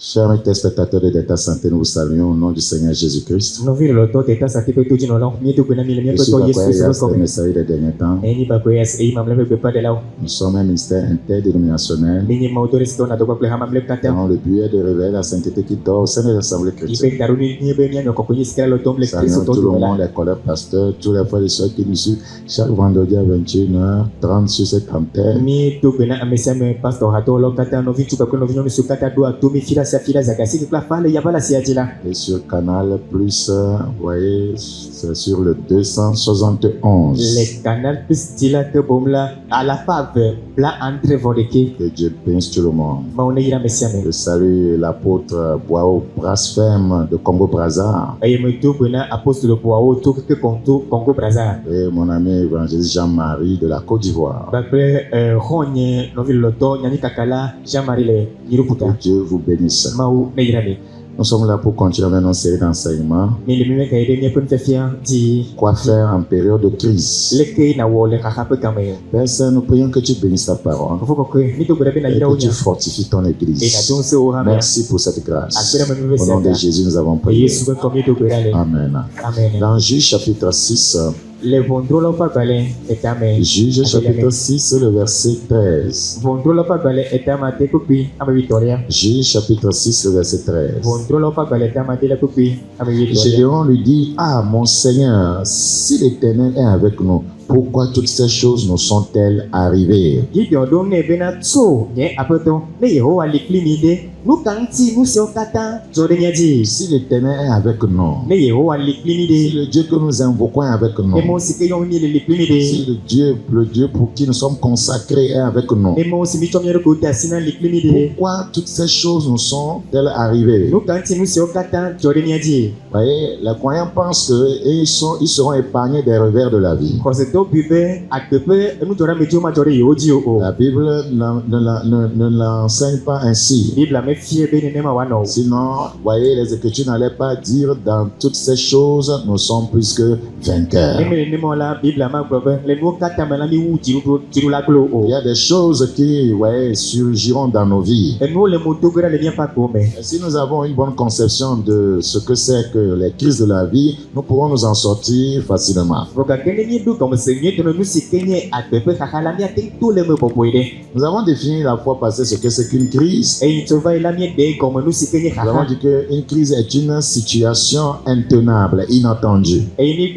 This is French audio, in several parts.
Chers téléspectateurs de Delta Santé, nous vous saluons au nom du Seigneur Jésus-Christ. Nous Je suis le messager des derniers temps. Nous sommes un ministère interdénominationnel dont le but est de révéler la sainteté qui dort au sein de l'Assemblée chrétienne. Saluons tout le monde, les collègues pasteurs, tous les frères et sœurs qui nous suivent chaque vendredi à 21h30 sur cette antenne. Et sur Canal Plus, vous voyez, c'est sur le 271. Le Canal Plus à la fave, Que Dieu bénisse tout le monde. Je salue l'apôtre Boao Brasfem de Congo-Brazza. Et mon ami évangéliste Jean-Marie de la Côte d'Ivoire. Que Dieu vous bénisse. Nous sommes là pour continuer avec nos séries d'enseignements. Quoi faire en période de crise? Père Saint, nous prions que tu bénisses ta parole et que tu fortifies ton église. Merci pour cette grâce. Au nom de Jésus, nous avons prié. Amen. Dans Juge chapitre 6, Juge chapitre 6, le verset 13. Juge chapitre 6, le verset 13. Gédéon lui dit: Ah, mon Seigneur, si l'Éternel est avec nous, pourquoi toutes ces choses nous sont-elles arrivées? Si l'Éternel est avec nous, si le Dieu que nous invoquons est avec nous, si le Dieu pour qui nous sommes consacrés est avec nous, pourquoi toutes ces choses nous sont-elles arrivées? Vous voyez, les croyants pensent qu'ils seront épargnés des revers de la vie. La Bible ne l'enseigne pas ainsi. Sinon, vous voyez, les Écritures n'allaient pas dire: dans toutes ces choses, nous sommes plus que vainqueurs. Il y a des choses qui, voyez, surgiront dans nos vies. Et si nous avons une bonne conception de ce que c'est que les crises de la vie, nous pourrons nous en sortir facilement. Nous avons défini la fois passée ce que c'est qu'une crise. Nous avons dit qu'une crise est une situation intenable, inattendue. Une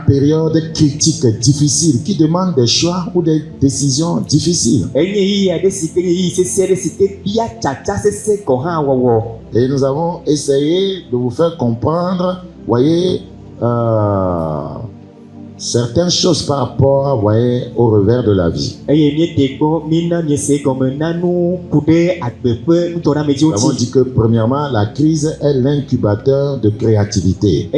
période critique, difficile, qui demande des choix ou des décisions difficiles. Et nous avons essayé de vous faire comprendre, voyez, certaines choses par rapport, voyez, au revers de la vie. Nous avons dit que premièrement, la crise est l'incubateur de créativité.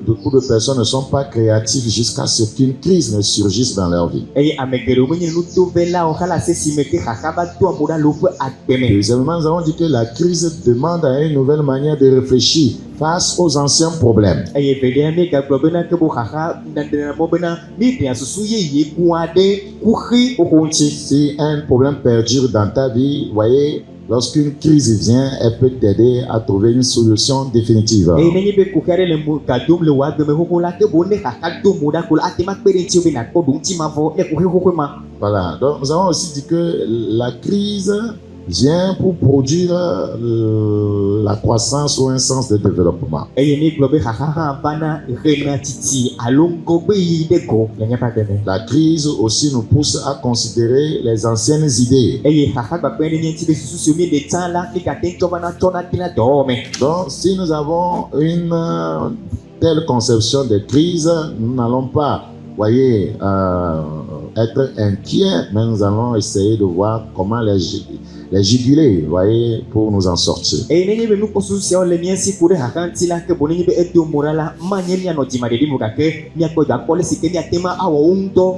Beaucoup de personnes ne sont pas créatives jusqu'à ce qu'une crise ne surgisse dans leur vie. Deuxièmement, nous avons dit que la crise demande à une nouvelle manière de réfléchir face aux anciens problèmes. Si un problème perdure dans ta vie, voyez, lorsqu'une crise vient, elle peut t'aider à trouver une solution définitive. Voilà. Donc, nous avons aussi dit que la crise vient pour produire la croissance ou un sens de développement. La crise aussi nous pousse à considérer les anciennes idées. Donc, si nous avons une telle conception de crise, nous n'allons pas, voyez, être inquiets, mais nous allons essayer de voir comment les juguler, voyez, pour nous en sortir.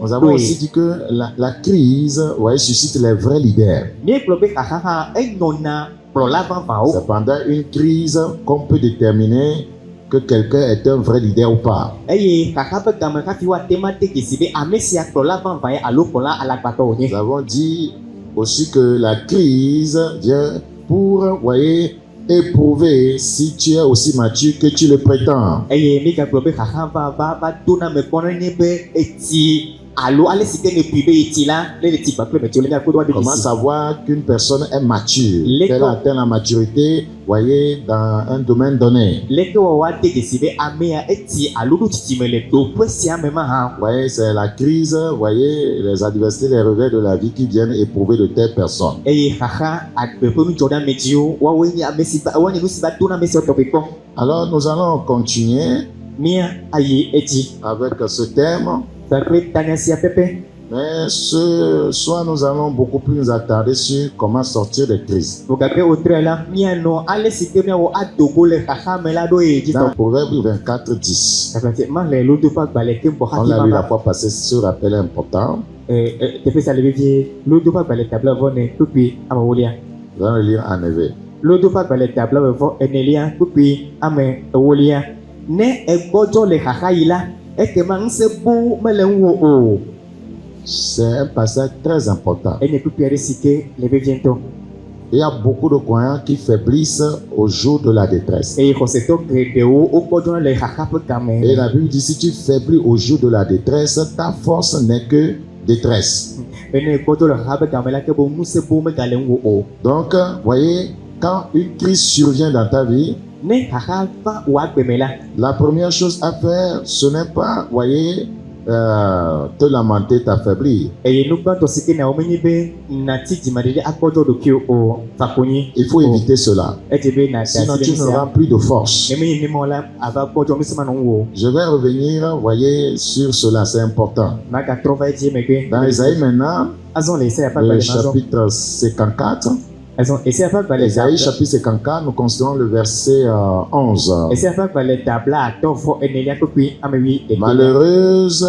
Nous avons aussi dit que la crise, voyez, suscite les vrais leaders. C'est pendant une crise qu'on peut déterminer que quelqu'un est un vrai leader ou pas. eye kaka ƒe game hafi woate te kesi be ame sia kplɔla vavãe alo kplɔla alakpatɔ wònye. Nous avons dit aussi que la crise vient pour, voyez, éprouver si tu es aussi mature que tu le prétends. eye mi gagblɔ be xaxa va dona me kpɔna nye be eti alo ale si ke ne pui be eti la le le ti gbakple me tso le nyakpɔ do aɖe Comment desi. savoir qu'une personne est mature, Les qu'elle a atteint la maturité, voyez, dans un domaine donné. Leke wɔwɔ ate kesi be amea eti alo ɖo tsitsime le doƒe sia me ma hã. Voyez, c'est la crise, voyez, les adversités, les revers de la vie qui viennent éprouver de telles personnes. eye xaxa agbe ƒe nudzɔɖeamedziwo woawoe nye ame si woawoe nye nu si va dona ame siawo tɔgbi kpɔ. Alors, nous allons continuer Mía ayi edzi avec ce thème, kpakple tanya sia pepe. mais ce soir, nous allons beaucoup plus nous attarder sur comment sortir des crises. Vogake wotre la míanɔ ale si ke míawɔ adogo le xaxa me la ɖo ye dzi Dans tɔ. Proverbe 24, 10, Gake ma le lodoƒe agbalẽ ke bɔ on hafi l'a ma lu la va. fois passée, ce rappel est important. Teƒe sia le vevie lodoƒe agbalẽ tabla vɔ ne kpekpe amewolia. Nous allons le lire en éveil. Lodoƒe agbalẽ tabla vɔ enelia kpekpe ame ewolia. Ne egbɔdzɔ le xaxa yi la ekema ŋusẽ bo mele ŋu o. C'est un passage très important. Enye kpekpe aɖe si ke le vevie ŋutɔ. Il y a beaucoup de croyants qui faiblissent au jour de la détresse. Eye xɔsetɔ geɖewo wogbɔdzɔna le xaxa ƒe game. Et la Bible dit, si tu faiblis au jour de la détresse, ta force n'est que détresse. Ene gbɔdzɔ le xaxa ƒe game la ke bo ŋusẽ bo megale ŋu o. Donc, voyez, quand une crise survient dans ta vie, Ne xaxa va wò agbe me la, la première chose à faire, ce n'est pas, voyez, te lamenter, t'affaiblir. eye nugbãtɔ si ke na wo menye be nati dzimaɖeɖe akpɔdzɔ ɖokuiwo o va konyi. Il faut éviter cela. Edze be na da Sinon, asi tu ɖe n'auras sia. plus de force. Ne menye nenema la ava kpɔdzɔ ŋusẽ manɔ ŋu o. Je vais revenir, voyez, sur cela, c'est important. Magatrɔ va edzi megbe. Dans Isaïe maintenant, Azɔ le Esaya ƒe le agbalẽ ma zɔ. chapitre 54, Azɔ Esaya ƒe agbalẽ Isaïe da chapitre 54, nous considérons le verset 11. Esaya ƒe agbalẽ da blaatɔ̃ enelia kpekpe ame wi ɖekɛ. Malheureuse,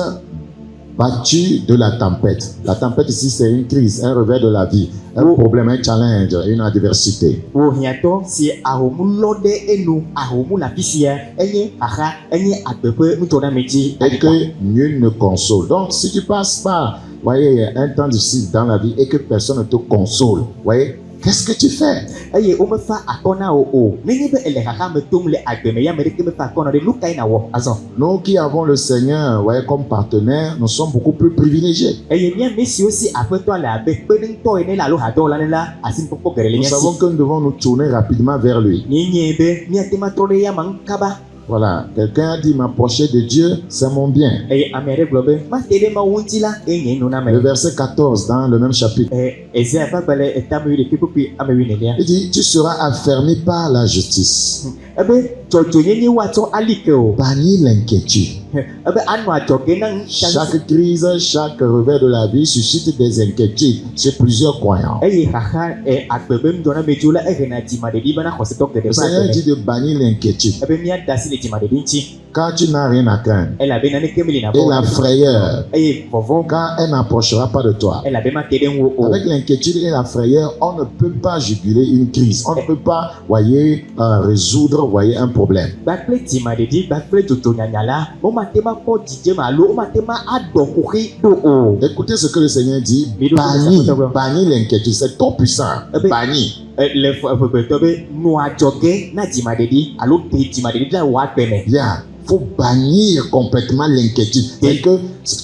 battue de la tempête. La tempête ici, c'est une crise, un revers de la vie, un problème, un challenge, une adversité. Wo hiãtɔ si ahomu lɔ ɖe enu ahomu le afi sia enye xaxa enye agbe ƒe nudzɔɖeamedzi. Et que nul ne console. Donc, si tu passes par, voyez, un temps difficile dans la vie et que personne ne te console, voyez, qu'est-ce que tu fais? Eye womefa akɔ na wo o. Nenye be ele xaxa me tom le agbe me ya ame ɖeke mefa akɔ na ɖe nu kae nawɔ azɔ. Nous qui avons le Seigneur, voyez, comme partenaire, nous sommes beaucoup plus privilégiés. Eye mía me siwo si aƒetɔ le abe kpeɖeŋutɔ ene la alo hadɔ la ne la asinukpɔkpɔ geɖe le Nous mía savons si. que nous devons nous tourner rapidement vers lui. Nye be míate ma trɔ ɖe ya ma ŋu kaba. Voilà. Quelqu'un a dit, m'approcher de Dieu, c'est mon bien. Eye ame aɖe gblɔ be ma te ɖe Mawu ŋuti la enye nuname. Le verset 14 dans le même chapitre. Esaya ƒe agbalẽ etame wi ɖekɛ kpekpe ame wi nelia. Il dit, tu seras affermi par la justice. Ebe dzɔdzɔnyenye woatsɔ ali ke o. Bannis l'inquiétude. Ebe anɔ adzɔge na ŋu. Chaque crise, chaque revers de la vie suscite des inquiétudes chez plusieurs croyants. Eye xaxa agbe be nudzɔɖeamedziwo la ehena dzimaɖeɖi bena xɔsetɔ geɖe Le ƒe Seigneur agbe dit de bannir l'inquiétude. me. Ebe mía da asi le dzimaɖeɖi ŋuti. Car tu n'as rien à craindre. Elabena naneke meli na Et la frayeur, eye vɔvɔ car elle n'approchera pas de toi. elabe ma te ɖe ŋu o. Avec l'inquiétude et la frayeur, on ne peut pas juguler une crise. On ne peut pas, voyez, résoudre, voyez, un problème. Gbakple dzimaɖeɖi gbakple dzodzonyanya la womate ma kpɔ dzidzeme alo womate ma aɖɔ kuxi ɖo o. Écoutez ce que le Seigneur dit. Mais donc, Bannir l'inquiétude. C'est trop puissant. ben, Bannir. Le vegbetɔ be nɔ adzɔge na dzimaɖeɖi alo te dzimaɖeɖi la wò agbe me. Bien. Faut bannir complètement l'inquiétude. C'est que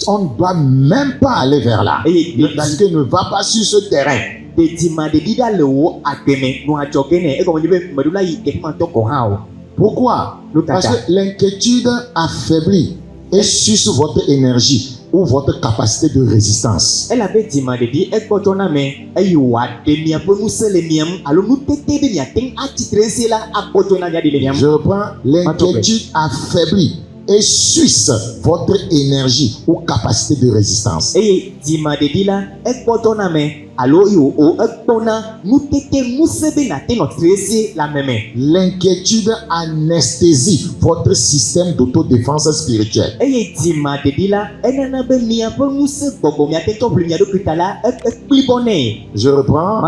on ne doit même pas aller vers là. Parce que ne va pas sur ce terrain. Te dzimaɖeɖi la le wò agbe me nɔ adzɔge nɛ egɔme nye be meɖo la yi teƒe ma tɔ kɔ hã o. Pourquoi? Parce que l'inquiétude affaiblit et suce votre énergie ou votre capacité de résistance. Elabe dzimaɖeɖi egbɔdzɔna me eye wòaɖe miaƒe ŋusẽ le mia ŋu alo nutete be miate ŋu atsitre ŋusẽ la agbɔdzɔna mia ɖi le mia Je ŋu. reprends. L'inquiétude affaiblit et suce votre énergie ou capacité de résistance. Eye dzimaɖeɖi la egbɔdzɔna me alo yo o ekpona nutete musebe na te notre esi la meme. L'inquiétude anesthésie votre système d'autodéfense spirituelle. Eye dima dedi la enana be mia pe muse gbogbo mia te tobli mia do kitala ekplibone. Je reprends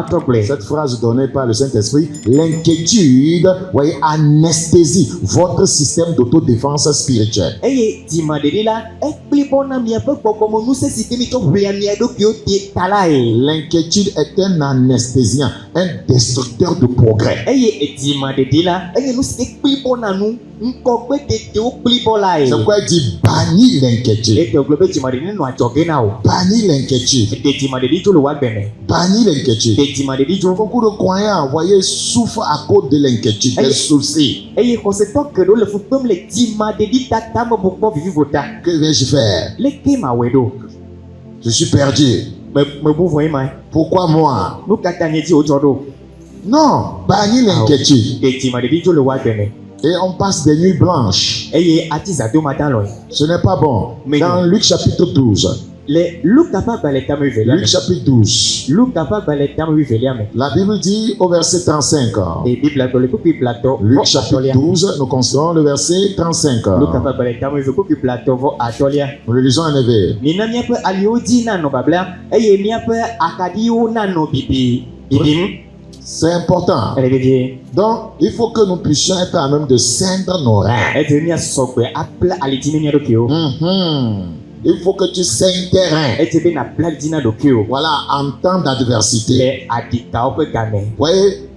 cette phrase donnée par le Saint-Esprit. L'inquiétude, voyez, anesthésie votre système d'autodéfense spirituelle. Eye dima dedi la ekplibona mia pe gbogbo mo muse sistemi tobli mia do kiote talae. L'inquiétude est un anesthésien, un destructeur de progrès. Eye dima dedi la eye nous ekplibona nu nkogbe tete o plibola e. C'est quoi dit bannir l'inquiétude. Et globe dima dedi no ajoge na o. Bannir l'inquiétude. Et dima dedi to lo wa gbene. Bannir l'inquiétude. Et dima dedi jo Beaucoup de croyants, voyez, souffrent à cause de l'inquiétude, des soucis. Eye koseto ke do le fupem le dima dedi tata mo bukbo vivi vota. Que vais-je faire? Le kema wedo. Je suis perdu. Me bouvoye mai. Pourquoi moi? Nou katanye di ojodo. Non, bannir l'inquiétude. Et dima dedi jo le wa gbene. Et on passe des nuits blanches. Eye atiza do matin loy. Ce n'est pas bon. Mais Dans Luc chapitre 12. Le Luc capable balé tamu velia. Luc chapitre 12. Luc capable balé tamu velia me. La Bible dit au verset 35. Et Bible to le coupi plateau. Luc chapitre 12, nous considérons le verset 35. Luc capable balé tamu ve coupi plateau vo atolia. Nous le lisons en éveil. Ni na mia pe aliodi na no babla. Eye mia pe akadio na no bibi. Bibim. C'est important. Elle est bien. Donc, il faut que nous puissions être à même de ceindre nos reins. Elle est mia sokwe apla alitine mia dokio. Il faut que tu saignes tes reins. Elle est bien apla dina dokio. Voilà, en temps d'adversité. Le adika ope game. Voyez,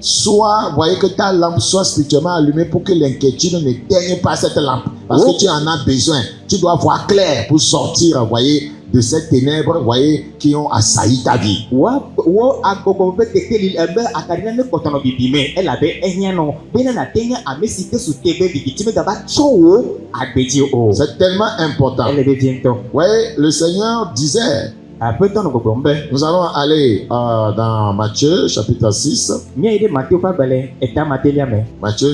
voyez que ta lampe soit spirituellement allumée pour que l'inquiétude n'éteigne pas cette lampe. Parce que tu en as besoin. Tu dois voir clair pour sortir, voyez, de ces ténèbres, voyez, qui ont assailli ta vie. Wo agogo be kekeli ebe akadina ne kotono bibime elabe enyano bena na tenya amesike sutebe bibitime gaba chowo agbeji o. C'est tellement important. Elle est bien to. Voyez, le Seigneur disait, nous allons aller dans Matthieu chapitre 6. Matthieu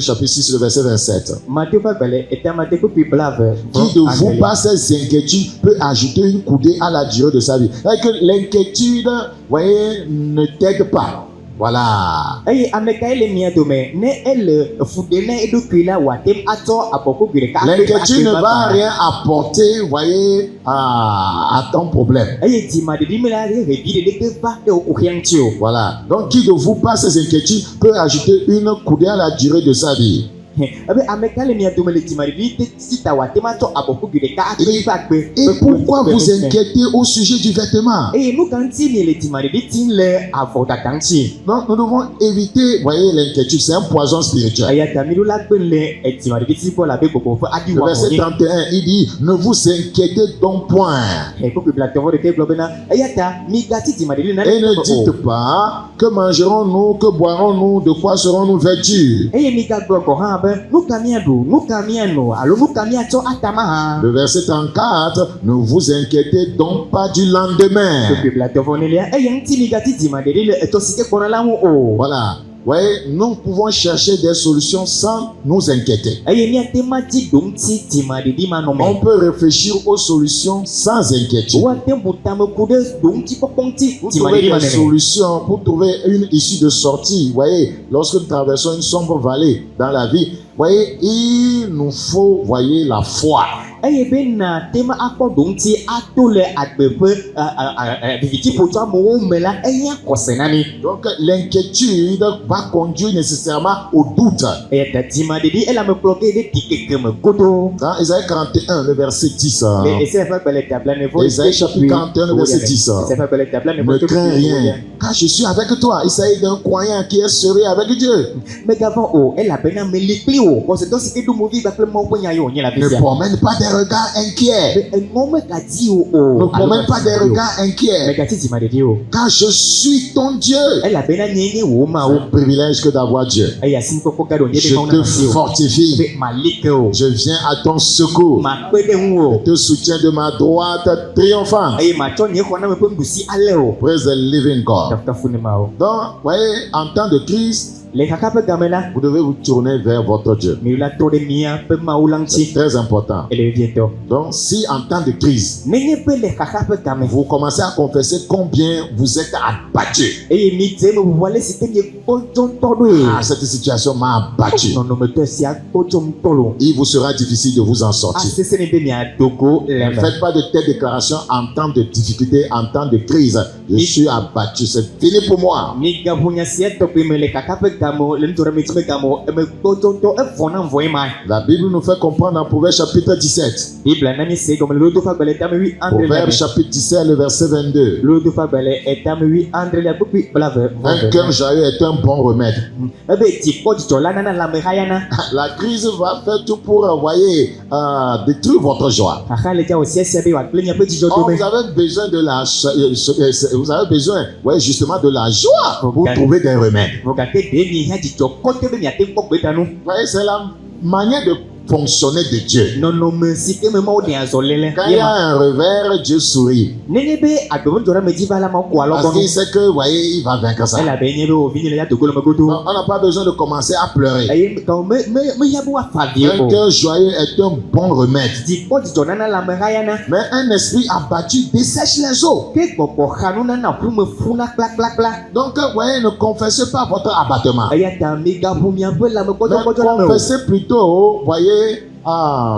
chapitre 6, le verset 27. Qui de vous, par ses inquiétudes, peut ajouter une coudée à la durée de sa vie? Et que l'inquiétude, voyez, ne t'aide pas. Voilà. L'inquiétude ne va rien apporter, voyez, à ton problème. Voilà. Donc, qui de vous, par ses inquiétudes, peut ajouter une coudée à la durée de sa vie? Et pourquoi vous inquiétez au sujet du vêtement? Donc nous devons éviter, voyez, l'inquiétude, c'est un poison spirituel. Le verset 31, il dit, ne vous inquiétez donc point. Et ne dites pas, que mangerons-nous, que boirons-nous, de quoi serons-nous vêtus? Le verset 34, ne vous inquiétez donc pas du lendemain. Voilà. Voyez, nous pouvons chercher des solutions sans nous inquiéter. On peut réfléchir aux solutions sans inquiétude. Pour trouver des solutions, pour trouver une issue de sortie. Voyez, lorsque nous traversons une sombre vallée dans la vie, voyez, il nous faut, voyez, la foi. Donc l'inquiétude va conduire nécessairement au doute. Dans Isaïe 41, le verset 10. Isaïe chapitre 41, le verset 10. Ne crains rien, car je suis avec toi. Il s'agit d'un croyant qui est sérieux avec Dieu. Ne promène pas des regards inquiets. Ne promène pas des regards inquiets. Car je suis ton Dieu. C'est un privilège que d'avoir Dieu. Je te fortifie. Je viens à ton secours. Je te soutiens de ma droite triomphante. Praise the living God. Donc, voyez, en temps de crise, le xaxa ƒe game la vous devez vous tourner vers votre Dieu. miela tɔ ɖe míaƒe Mawu la C'est ŋuti très important. ele vevietɔ Donc, si en temps de crise, nenye be le xaxa ƒe game vous commencez à confesser combien vous êtes abattu. eye mi dze me ʋuʋua le si ke miekpɔdzɔ ŋutɔ ɖoe Ah, cette situation m'a abattu. nɔnɔmetɔ sia kpɔdzɔ ŋutɔ lo Il vous sera difficile de vous en sortir. asese ne be miadogo le Ne me faites pas de telles déclarations en temps de difficulté, en temps de crise. Je suis abattu, c'est fini pour moi. migaʋunya sia tɔgbe me le xaxa ƒe game o le ŋutɔ ɖe me dzi me game o emekpɔdzɔ ŋutɔ evɔ na vɔe ma La Bible nous fait comprendre en Proverbe chapitre 17. bibla na mi se gɔme le lodo ƒe agbalẽ tame wi andre Proverbe chapitre 17, le verset 22. lodo ƒe agbalẽ etame wi andre lia kpekpe blave Un cœur joyeux est un bon remède. ebe dzikpɔ dzidzɔ la nana lãmeha yana La crise va faire tout pour, voyez, détruire votre joie. xaxa le dza wò sia be wòagblẽ miaƒe dzidzɔ Or, dome vous avez besoin de la, vous avez besoin, ouais, justement de la joie pour trouver des remèdes. vɔ gake ɖe mihia dzidzɔ kɔte be miate kpɔ gbetanu Vous voyez, c'est la manière de fonctionner de Dieu. nɔnɔme si ke me mawo ɖe azɔle le Quand il y a un revers, Dieu sourit. nenye be agbemeŋdzɔ ɖe me dzi va la ma ko Parce alɔgbɔnu qu'il sait que, vous voyez, il va vaincre ça. elabe nye be wòvi nye le ya dogo le me godo Donc, on n'a pas besoin de commencer à pleurer. eye gɔme mehia be woafa avi Un o cœur joyeux est un bon remède. dzikpɔ dzidzɔ nana lãmeha yana Mais un esprit abattu dessèche les eaux. ke gbɔgbɔ xanu nana ƒu me ƒuna kplakplakpla Donc, vous voyez, ne confessez pas votre abattement. eya ta migaʋu miaƒe Mais lãmegbɔdzɔgbɔdzɔ la me o confessez plutôt, vous voyez, en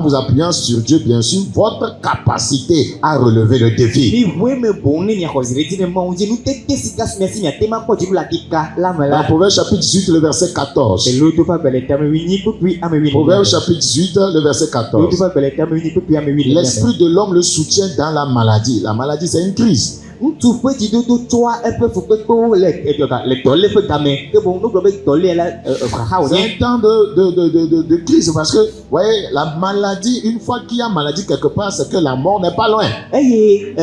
vous appuyant sur Dieu, bien sûr, votre capacité à relever le défi. miʋue me boŋ ne miaxɔ zi ɖe dzi ne mawu dzi nutete si kasu miasi miate ma kpɔ dziɖo le akika la me Dans la Proverbe chapitre 18, le verset 14. elodo ƒe agbalẽ tame wi nyi kpekpe ame wi Proverbe chapitre 18, le verset lodo 14. ƒe agbalẽ tame wi nyi kpekpe ame wi le L'esprit de l'homme le soutient dans la maladie. La maladie, c'est une crise. ŋutsu ƒe dzidodo tsɔa eƒe fukpekpewo le le dɔlé ƒe game ke boŋ nugblɔ be dɔlé la xaxa C'est wònye un temps de crise parce que, vous voyez, la maladie, une fois qu'il y a maladie quelque part, c'est que la mort n'est pas loin. eye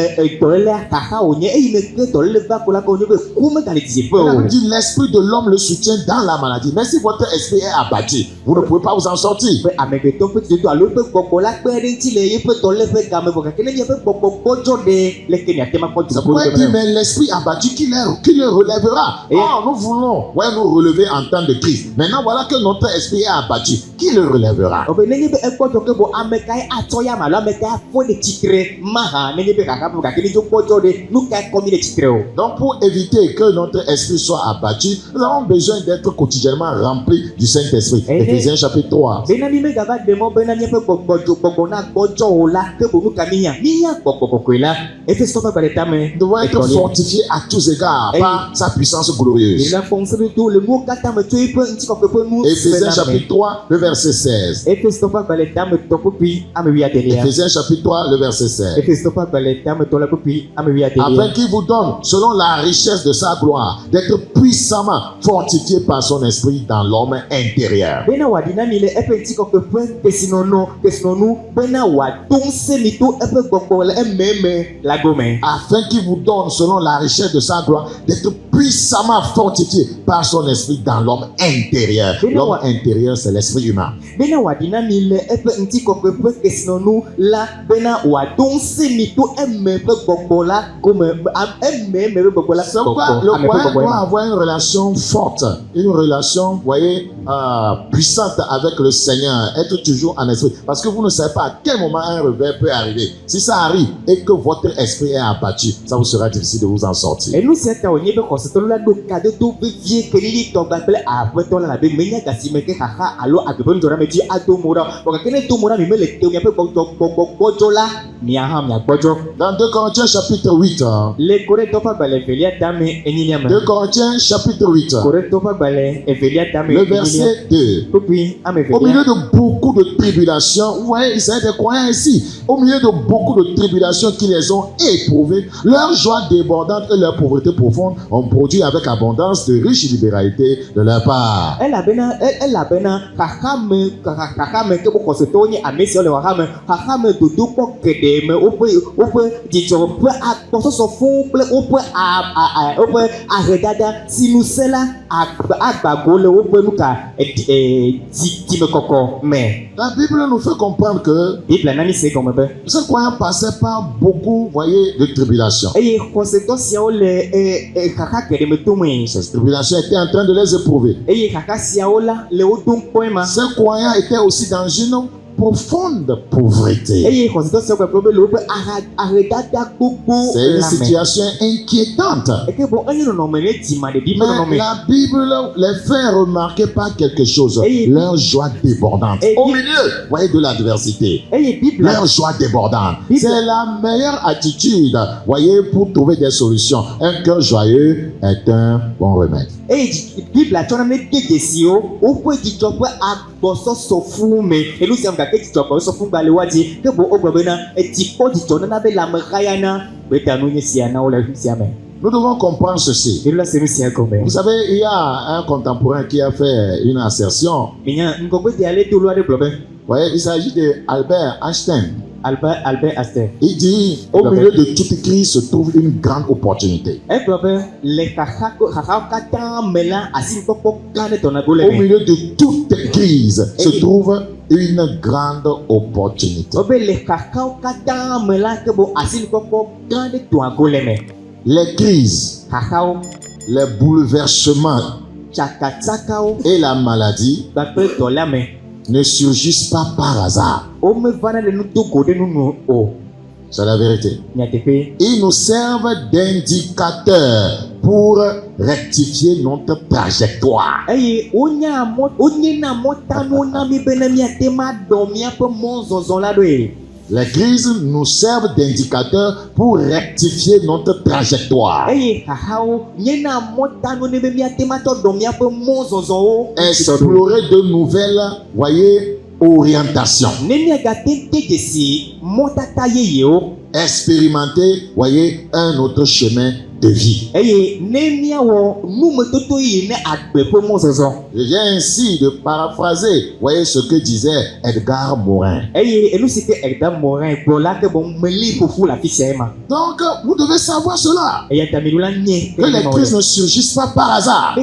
dɔlé la xaxa wònye eyi me ke dɔlé va ko la ke wònye be ku megali dzidziƒe La o Bible dit l'esprit de l'homme le soutient dans la maladie. Mais si votre esprit est abattu, vous ne pouvez pas vous en sortir. be amegbetɔ ƒe dzidodo alo eƒe gbɔgbɔ la kpe ɖe ŋuti le yeƒe dɔlé ƒe game vɔ gake ne miaƒe gbɔgbɔ gbɔdzɔ ɖe leke miate ma kpɔ Ça dzidziƒe pourrait ɖe dire, me mais l'esprit abattu, qui le relèvera? Et- Oh, nous voulons nous relever en temps de crise. Maintenant, voilà que notre esprit est abattu. Qui le relèvera? o be nenye be ekpɔdzɔ ke bo ame kae atsɔ ya ma alo ame kae afɔ ɖe tsitre maha nenye be xaxa gake ne dzo kpɔdzɔ ɖe nu kae kɔmi ɖe tsitre o. Donc, pour éviter que notre esprit soit abattu, nous avons besoin d'être quotidiennement remplis du Saint-Esprit. Et- Éphésiens chapitre 3. bena mi megava ɖe mɔ bena míaƒe gbɔgbɔ na gbɔdzɔ o la ke bo nu ka mihia mihia gbɔgbɔ kɔkɔe la Efesɔ ƒe agbalẽ tame Nous devons être etɔ̃lia. fortifiés à tous égards Et- par sa puissance glorieuse. Mila fɔŋseɖoɖo le nuwo katã me tso eƒe ŋutikɔkɔe ƒe nu Éphésiens sena me. chapitre 3, le verset 16. Efesɔ ƒe agbalẽ tame tɔ kpekpe ame wi adelia. Éphésiens chapitre 3, le verset 16. Efesɔ ƒe agbalẽ tame tɔ la kpekpe ame wi Afin adelia. qu'il vous donne, selon la richesse de sa gloire, d'être puissamment fortifié par son esprit dans l'homme intérieur. Bena wòaɖi na mi le eƒe ŋutikɔkɔe ƒe kesinɔnu bena wòato ŋusẽ mi to eƒe gbɔgbɔ le ememe la gome. Afin qu'il vous donne, selon la richesse de sa gloire, d'être puissamment fortifié par son esprit dans l'homme intérieur. Mais non, L'homme intérieur, c'est l'esprit humain. Bena wòaɖi na mi le eƒe ŋutikɔkɔe ƒe kesinɔnu la bena wòato ŋusẽ mi to eme ƒe gbɔgbɔ la gome ememe ƒe gbɔgbɔ la C'est pourquoi le ame ƒe croyant gbɔgbɔ doit ma. avoir une relation forte, une relation, vous voyez, puissante avec le Seigneur, être toujours en esprit. Parce que vous ne savez pas à quel moment un revers peut arriver. Si ça arrive et que votre esprit est abattu, ça vous sera difficile de vous en sortir. Enu sia ta wònye be xɔsetɔwo la ɖo ka ɖe to vevie kelilitɔ kple aƒetɔ la labe menya gasi me ke xaxa alo agbebenudzɔɖa me dzi ado mo ɖa vɔ gake ne do mo ɖa mi mele te miaƒe gbɔdzɔ la mia hã miagbɔdzɔ. Dans 2 Corinthiens chapitre 8, Le Koretɔ ƒe agbalẽ evelia tame enyilia me. 2 Corinthiens chapitre 8, Koretɔ ƒe agbalẽ evelia tame le enyilia verset 2. kpekpe ame Au milieu evelia. de beaucoup de tribulations, vous voyez, il s'agit des croyants ici. Au milieu de beaucoup de tribulations qui les ont éprouvés, leur joie débordante et leur pauvreté profonde ont produit avec abondance de riches libéralités de leur part. Elabena xaxame ke bo xɔsetɔwo nye ame siawo le xaxame xaxame dodo kpɔ geɖe me woƒe dzidzɔ ƒe agbɔsɔsɔ fũu kple woƒe ahedada si ŋusẽ la agbago le woƒe nuka dzimekɔkɔ me. La Bible nous fait comprendre que Bibla na mi se gɔme be ces croyants passaient par beaucoup, voyez, de tribulations. eye xɔsetɔ siawo le xaxa Cette tribulation était en train de les éprouver. Ces croyants étaient aussi dans une profonde pauvreté. C'est une situation inquiétante. Mais la Bible les fait remarquer par quelque chose. Leur joie débordante. Au milieu, voyez, de l'adversité. Leur joie débordante. C'est la meilleure attitude, voyez, pour trouver des solutions. Un cœur joyeux est un bon remède. Nous devons comprendre ceci. Vous savez, il y a un contemporain qui a fait une assertion. Vous voyez, il s'agit de Albert Einstein. Il dit, au milieu de toute crise se trouve une grande opportunité. Au milieu de toute crise se trouve une grande opportunité. Les crises, les bouleversements et la maladie ne surgissent pas par hasard. C'est la vérité. Ils nous servent d'indicateur pour rectifier notre trajectoire. Les crises nous servent d'indicateur pour rectifier notre trajectoire. Explorer de nouvelles, voyez, orientations. Expérimenter, voyez, un autre chemin de vie. Je viens ainsi de paraphraser, voyez, ce que disait Edgar Morin. Donc, vous devez savoir cela. Que les crises ne surgissent pas par hasard.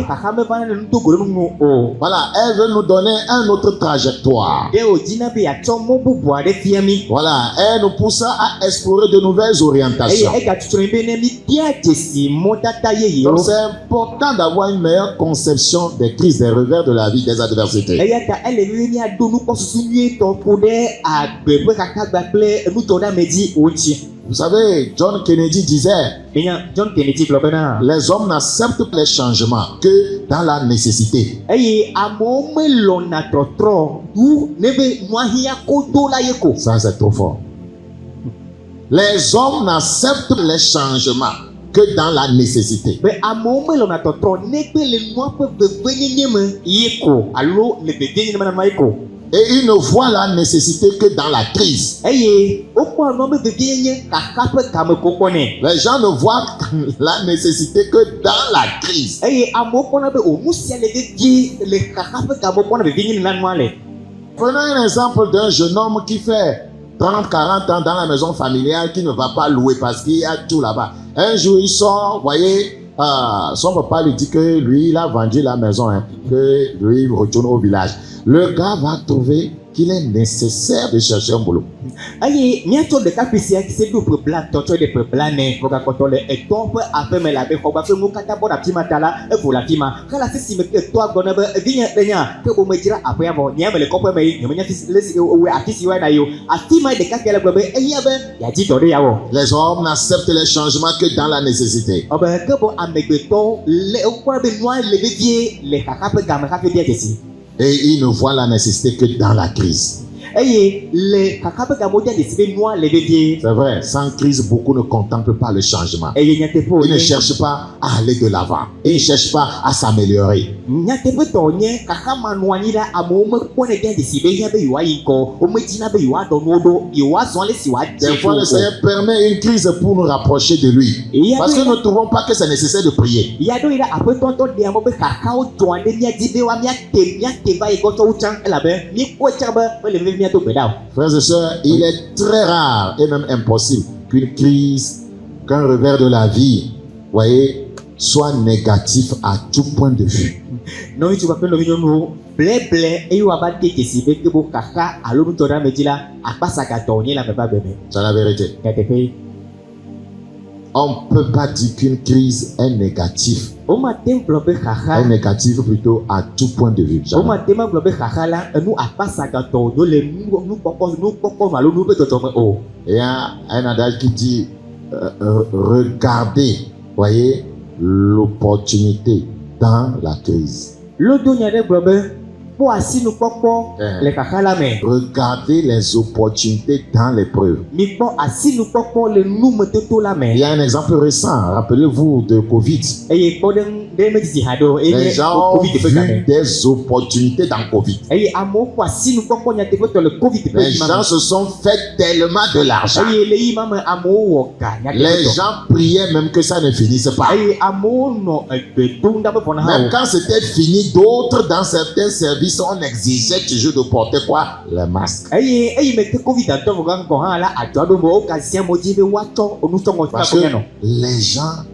Voilà, elles veulent nous donner un autre trajectoire. Voilà, elles nous poussent à explorer de nouvelles orientations. Donc c'est important d'avoir une meilleure conception des crises, des revers de la vie, des adversités. Vous savez, John Kennedy disait, les hommes n'acceptent les changements que dans la nécessité. Ça, c'est trop fort. Les hommes n'acceptent les changements que dans la nécessité. Et ils ne voient la nécessité que dans la crise. Les gens ne voient la nécessité que dans la crise. Prenons un exemple d'un jeune homme qui fait 30-40 ans dans la maison familiale, qui ne va pas louer parce qu'il y a tout là-bas. Un jour, il sort, voyez, son papa lui dit que lui, il a vendu la maison, que lui, il retourne au village. Le gars va trouver qu'il est nécessaire de chercher un boulot. Les hommes n'acceptent les changements que dans la nécessité. Et ils ne voient la nécessité que dans la crise. C'est vrai, sans crise, beaucoup ne contemplent pas le changement. Ils ne cherchent pas à aller de l'avant. Ils ne cherchent pas à s'améliorer. Des fois, le Seigneur permet une crise pour nous rapprocher de lui. Parce que nous ne trouvons pas que c'est nécessaire de prier. Frères et sœurs, il est très rare et même impossible qu'une crise, qu'un revers de la vie, voyez, soit négatif à tout point de vue. C'est la vérité. On ne peut pas dire qu'une crise est négative. o ma tem gblɔ be xaxa Est négative plutôt à tout point de vue. o Jamais. ma tem gblɔ be xaxa la enu akpasagatɔ do le nukpɔkpɔ alo nu be dzɔdzɔme o. Il y a un adage qui dit regardez, voyez, l'opportunité dans la crise. Lodo nya ɖe gblɔ be kpɔ asinukpɔkpɔ le xaxa la me. Regardez les opportunités dans l'épreuve. Mi kpɔ asinukpɔkpɔ le numetoto la Il me. y a un exemple récent, rappelez-vous de Covid. Eye kpɔ ɖe medidi hã ɖo eye Les gens ont covid ƒe game. vu des opportunités dans Covid. Eye amewo kpɔ asinukpɔkpɔ nyateƒetɔ le covid ƒe Les game gens me. se sont fait tellement de l'argent. Eye le yi ma me amewo wɔ ga Les nyateƒetɔ. gens priaient même que ça ne finisse pas. Eye amewo nɔ egbe dom ɖa be vɔ na hã Même o. quand c'était fini, d'autres dans certains services, on exigeait toujours de porter quoi? Les masques. Eye me ke covid atɔ vɔ gã hã la adzɔ ɖo me wo gazia mo dzi be woatsɔ onusɔngɔ Parce ƒe que nɔ. les gens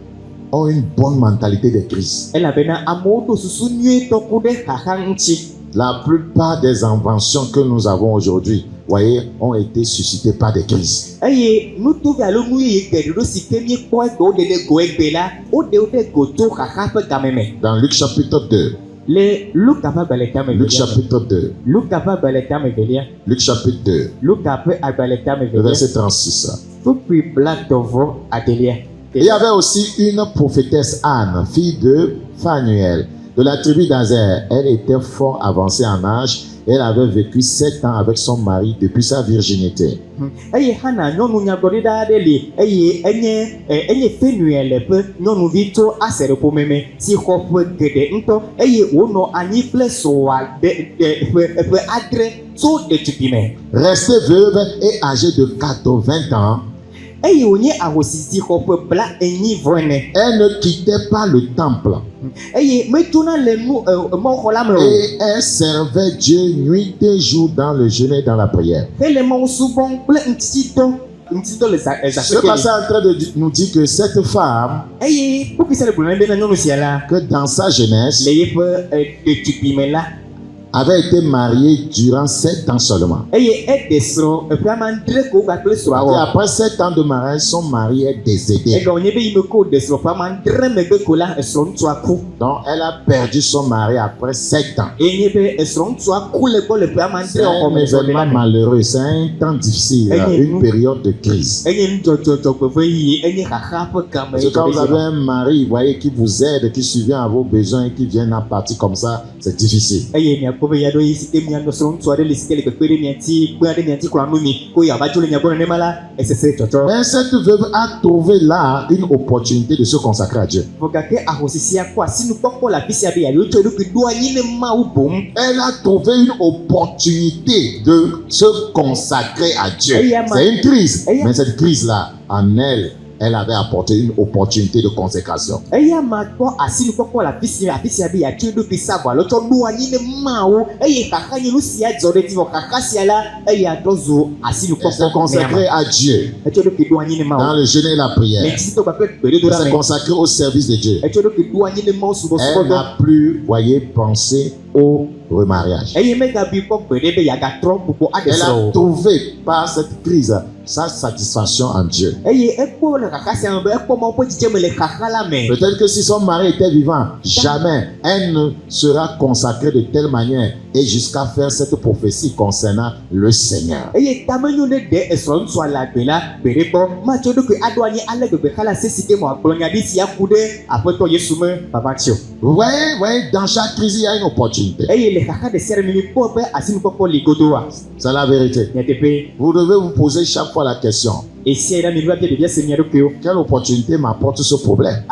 ont une bonne mentalité de crise. Elabena amewo ɖo susu nyuietɔ ku ɖe xaxa ŋuti. La plupart des inventions que nous avons aujourd'hui, voyez, ont été suscitées par des crises. Eye nutovi alo nu yeye geɖeɖo si ke míekpɔ egbewo ɖe ɖe go egbe la woɖewo ɖe go to xaxa ƒe game me. Dans Luc chapitre 2, Le Luka ƒe agbalẽ tame Luc velia. chapitre 2, Luka ƒe agbalẽ tame velia. Luc chapitre 2, Luka ƒe agbalẽ tame le velia. verset 36. Fukui blaetɔvɔ adelia. Il y avait aussi une prophétesse Anne, fille de Phanuel, de la tribu d'Azer. Elle était fort avancée en âge. Elle avait vécu 7 ans avec son mari depuis sa virginité. Eye Hana nyɔnu nyagblɔɖiɖa aɖe li eye enye Fenuel ƒe nyɔnuvi tso Aser ƒome me si xɔ ƒe geɖe ŋutɔ eye wònɔ anyi kple srɔ̃a ƒe adre tso ɖetugbime. Restée veuve et âgée de 80 ans, Eye wònye ahosi si xɔ ƒe 84. elle ne quittait pas le temple Eye metsona le mɔxɔ la me o. et elle servait Dieu nuit et jour dans le jeûne et dans la prière. Hele Mawu subɔm kple ŋutitɔ le Ce zãƒeke passage li. est en train de nous dire que cette femme, Eye kpɔkpɔe le gblɔm be na nyɔnu sia la que dans sa jeunesse, le yeƒe ɖetugbime la avait été mariée durant 7 ans seulement. eye eɖe srɔ̃ eƒe amandre ko kpakple srɔ̃a Et wɔ. après 7 ans de mariage, son mari est décédé. Egɔme nye be yi me ko ɖe srɔ̃ ƒe amandre megbe ko la esrɔ̃ ŋutsua ku. Donc, elle a perdu son mari après 7 ans. Eye nye be esrɔ̃ ŋutsua ku le gbɔ le ƒe C'est amandre xɔ un me zɔ le la événement me. malheureux, c'est un temps difficile, une période de crise. Enye nudzɔdzɔdzɔgbeƒe yiyi enye xaxa ƒe game. Parce que quand vous avez un mari, vous voyez, qui vous aide, qui subvient à vos besoins et qui vient à partir comme ça, c'est difficile. Eye miakpɔ be ya ɖo yi si ke mianɔ srɔ̃ ŋutsu aɖe li si ke le kpekpe ɖe mia ŋuti kpe ɖe mia ŋuti kura nu mi ko yava dzo le mia gbɔ nenema la esese tsɔtsɔ. Mais cette veuve a trouvé là une opportunité de se consacrer à Dieu. Vɔ gake ahosisia kɔ asinukpɔkpɔ le afi sia be yeaɖo tsɔ eɖokui ɖo anyi ne Mawu boŋ. Elle a trouvé une opportunité de se consacrer à Dieu. C'est une crise. Mais cette crise-là, en elle, elle avait apporté une opportunité de consécration. Eya ma kpɔ asinukpɔkpɔ le afi sia be yeatsɔ eɖokui sa vɔ alo tsɔ ɖo anyi ne Mawu eye xaxa nye nu sia dzɔ ɖe dzi vɔ xaxa sia la eya trɔ zu Elle s'est asinukpɔkpɔ consacrée à Dieu etsɔ eɖokui ɖo anyi ne dans Mawu. le jeûne et la Le prière. ŋutitɔ kpakple Elle gbeɖoɖoɖa s'est me consacrée au service de Dieu. etsɔ eɖokui ɖo anyi ne Mawu Elle subɔsubɔdɔ. n'a plus, voyez, pensé au remariage. Eye megabi kpɔ gbe ɖe be yeagatrɔ gbogbo aɖe Elle srɔ̃ a o. trouvé par cette crise sa satisfaction en Dieu. Eye ekpɔ le xaxa sia me be ekpɔ Mawu ƒe dzidzeme le xaxa la me. Peut-être que si son mari était vivant, jamais elle ne sera consacrée de telle manière et jusqu'à faire cette prophétie concernant le Seigneur. Eye tamenyo ne ɖe esrɔ̃ ŋutsua le agbe la gbeɖe gbɔ matsɔ eɖokui aɖo anyi ale gbegbe xa la se si ke mo agblɔ nya ɖi si aku ɖe aƒetɔ Yesu me vava tsi o. Vous voyez, dans chaque crise, il y a une opportunité. Eye le xaxa ɖe sia ɖe me mi kpɔ be asinukpɔkpɔ li godoa. C'est la vérité. Nyateƒe Vous devez vous poser chaque fois la question, esia yi la mi ɖo abia ɖevia se mia ɖokuiwo. quelle opportunité m'apporte ce problème?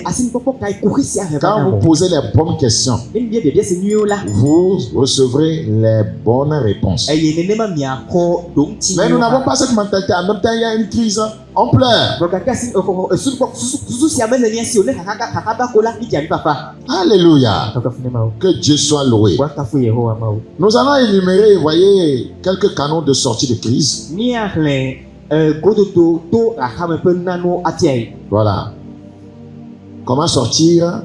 Asinukpɔkpɔ kae kuxi sia he Quand vana vous mo. posez les bonnes questions, Ne mi bia ɖevia se nyuiwo la vous recevrez les bonnes réponses. eye nenema miaxɔ ɖoŋtsi Mais nous nyuiwo n'avons hã. pas cette mentalité. En même temps, il y a une crise, on pleure. Vɔ gake susu sia mele mia si o ne xaxa ba ko la mi dze ami papa. Alléluia. Kakafu ne Mawu. Que Dieu soit loué. Wakafu Yehowa Mawu. Nous allons énumérer, voyez, quelques canaux de sortie de crise. Míaxlẽ gododo to axame ƒe nanewo atia yi. Voilà. Comment sortir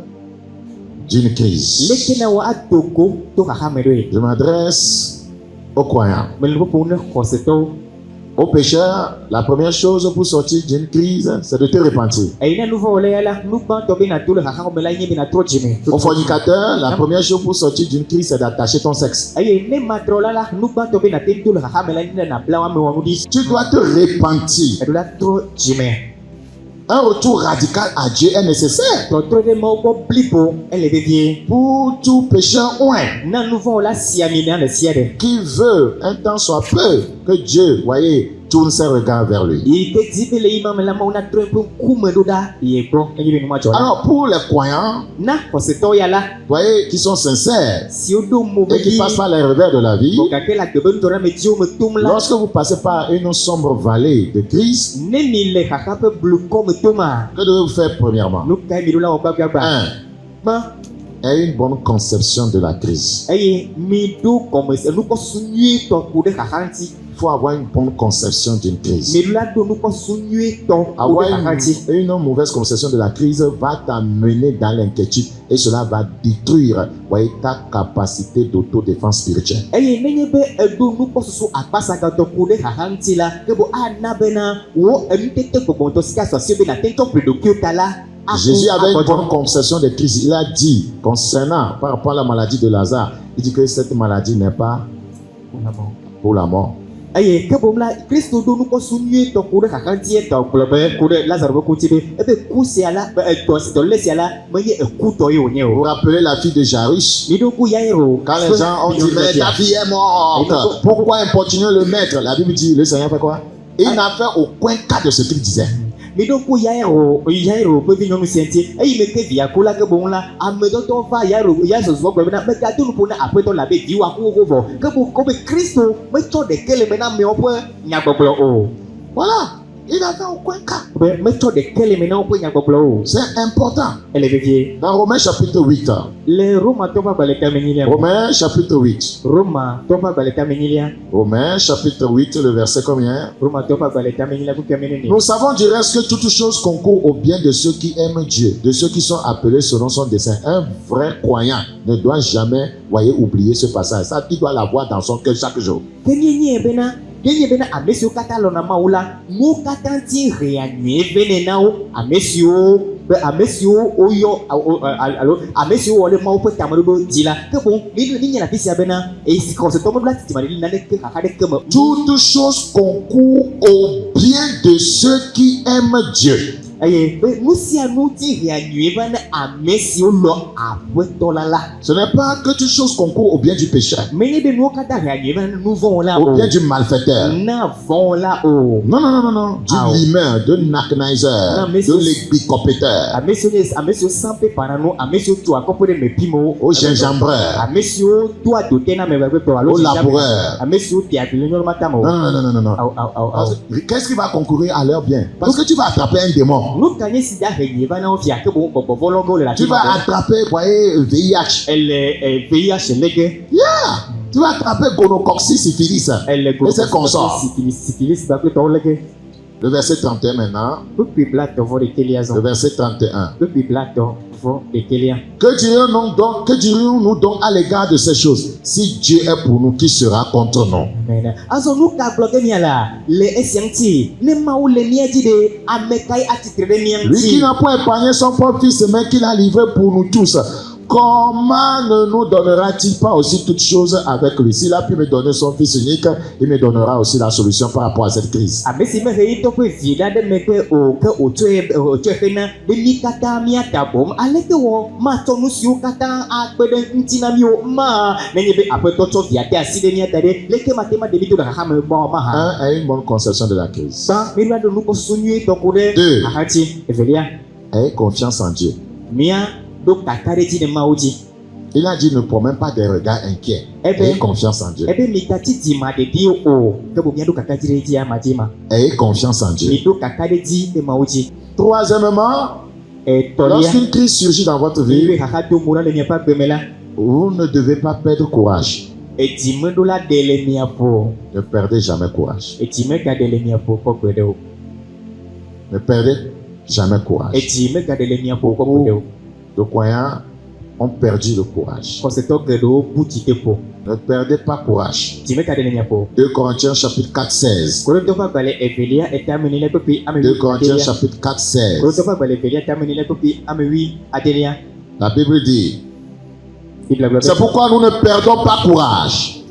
d'une crise? Leke na woado go to xaxame ɖo yi. Je m'adresse aux croyants. Mele ƒoƒom ne xɔsetɔwo. Au pécheur, la première chose pour sortir d'une crise, c'est de te repentir. Au fornicateur, la première chose pour sortir d'une crise, c'est d'attacher ton sexe. Tu dois te repentir. Un retour radical à Dieu est nécessaire. Pour tout pécheur qui veut un temps soit peu que Dieu, voyez, tourne ses regards vers lui. Alors pour les croyants, voyez, qui sont sincères et qui passent par les revers de la vie, lorsque vous passez par une sombre vallée de crise, que devez-vous faire premièrement? 1. Ayez une bonne conception de la crise. Il faut avoir une bonne conception d'une crise. Avoir une mauvaise conception de la crise va t'amener dans l'inquiétude et cela va détruire, voyez, ta capacité d'autodéfense spirituelle. Jésus avait une bonne conception des crises. Il a dit, concernant par rapport à la maladie de Lazare, il dit que cette maladie n'est pas pour la mort. Il vous rappelez la fille de Jairus? Quand les gens ont dit, mais ta fille est morte, pourquoi importuner le maître? La Bible dit, le Seigneur fait quoi? Il n'a fait aucun cas de ce qu'il disait. Il n'a fait aucun cas. C'est important. Dans Romains chapitre 8. Romains chapitre 8. Romains chapitre 8, le verset combien? Nous savons du reste que toutes choses concourent au bien de ceux qui aiment Dieu, de ceux qui sont appelés selon son dessein. Un vrai croyant ne doit jamais, voyez, oublier ce passage. Ça, il doit l'avoir dans son cœur chaque jour. Toutes choses concourent au bien de ceux qui aiment Dieu. Ce n'est pas que toutes choses concourent au bien du pécheur, au bien du malfaiteur. Non, du limeur, de naknizer, de l'épicopéteur, au gingembreur, au laboureur. Non. Qu'est-ce qui va concourir à leur bien? Parce que tu vas attraper un démon. Tu vas attraper, voyez, VIH. Tu vas attraper gonococcus, syphilis et ses consorts. Le verset 31 maintenant. Le verset 31. Que dirions-nous donc à l'égard de ces choses? Si Dieu est pour nous, qui sera contre nous? Lui qui n'a pas épargné son propre fils, mais qui l'a livré pour nous tous, comment ne nous donnera-t-il pas aussi toutes choses avec lui? S'il a pu me donner son fils unique, il me donnera aussi la solution par rapport à cette crise. Ayez une bonne conception de la crise. 2. Ayez confiance en Dieu. Il a dit ne promets pas des regards inquiets. Ayez confiance en Dieu. Ayez confiance en Dieu. Troisièmement, lorsqu'une crise surgit dans votre vie, vous ne devez pas perdre courage. Ne perdez jamais courage. Ne perdez jamais courage. Le croyant ont perdu le courage. kɔsɛtɔ geɖewo bu dzite ƒo. Ne perdez pas courage. Dzimeka ɖe nenya ƒo. 2 Corinthiens chapitre 4, 16. Korinto ƒe agbalẽ evelia etame lé pepe ame 2 wi Corinthiens adelia. chapitre 4, 16. Korinto ƒe agbalẽ evelia etame lé pepe ame wi adelia. La Bible dit, Bibla gblɔ c'est be. pourquoi nous ne perdons pas courage.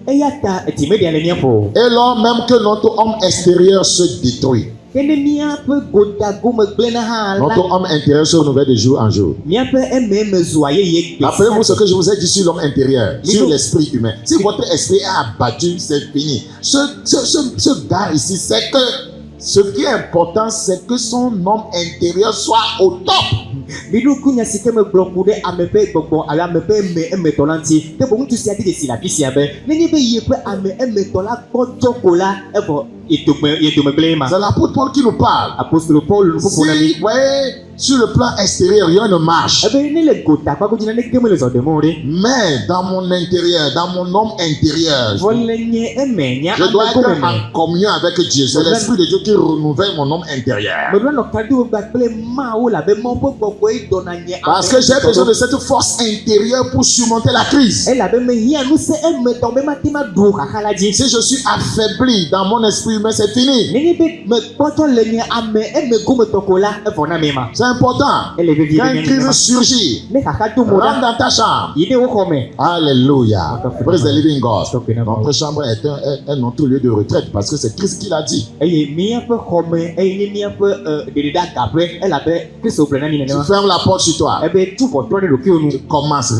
Eya ta dzime ɖia le mía ƒo. Et lors même que notre homme extérieur se détruit, Ke ne míaƒe godagome gblẽna hã la. notre homme intérieur se renouvelle de jour en jour. Míaƒe eme zua yeye gbe Rappelez-vous ce sia que je vous ai dit sur l'homme intérieur, Mais sur nous- l'esprit humain. Si votre esprit est abattu, c'est fini. Ce gars ici, c'est que ce qui est important, c'est que son homme intérieur soit au top. Miɖo kunya si ke megblɔ ku ɖe ame ƒe gbɔgbɔ alo ame ƒe eme emetɔ la ŋuti. Ke boŋ ŋutsu sia di desi le afi sia be nenye be yeƒe ame emetɔ la gbɔdzɔ ko la evɔ yedome gblẽ ma. C'est l'apôtre Paul qui nous parle. Apostolo Paul nu ƒoƒo na mi. Si, vous voyez, sur le plan extérieur, rien ne marche. Ebe ne le gota kpa godzi naneke mele zɔ ɖem o ɖe. Mais dans mon intérieur, dans mon homme intérieur, Vɔ le nye eme nye je dois ame gome être me. en communion avec Dieu. C'est l'Esprit de Dieu qui renouvelle mon homme intérieur. Meɖoa nɔ kaɖiwo gba kple Mawu labe Mawu ƒe gbɔgbɔe dɔna nye Parce que j'ai besoin de cette force intérieure pour surmonter la crise. elabe mehia ŋusẽ emetɔ be mate ma ɖu xaxa la dzi. Si je suis affaibli dans mon esprit humain, c'est fini. Nenye be mekpɔtɔ le nye ame eme gometɔ ko la evɔ na mi ma. C'est important. Ele vevie Quand ɖe une nye crise ma. surgit, Ne xaxa do mo rentre ɖa dans ta chambre. yi ɖe wo xɔ me. Alléluia. Praise the living God. Stop it now. Notre chambre est un autre lieu de retraite parce que c'est Christ qui l'a dit. Eye míaƒe xɔme eye nye míaƒe ɖeɖeɖagaƒe elabe Kristo gblɔ na mi Tu nenema. fermes la porte sur toi. Ebe tu ʋɔtrɔ ɖe ɖokuiwo nu. Tu commences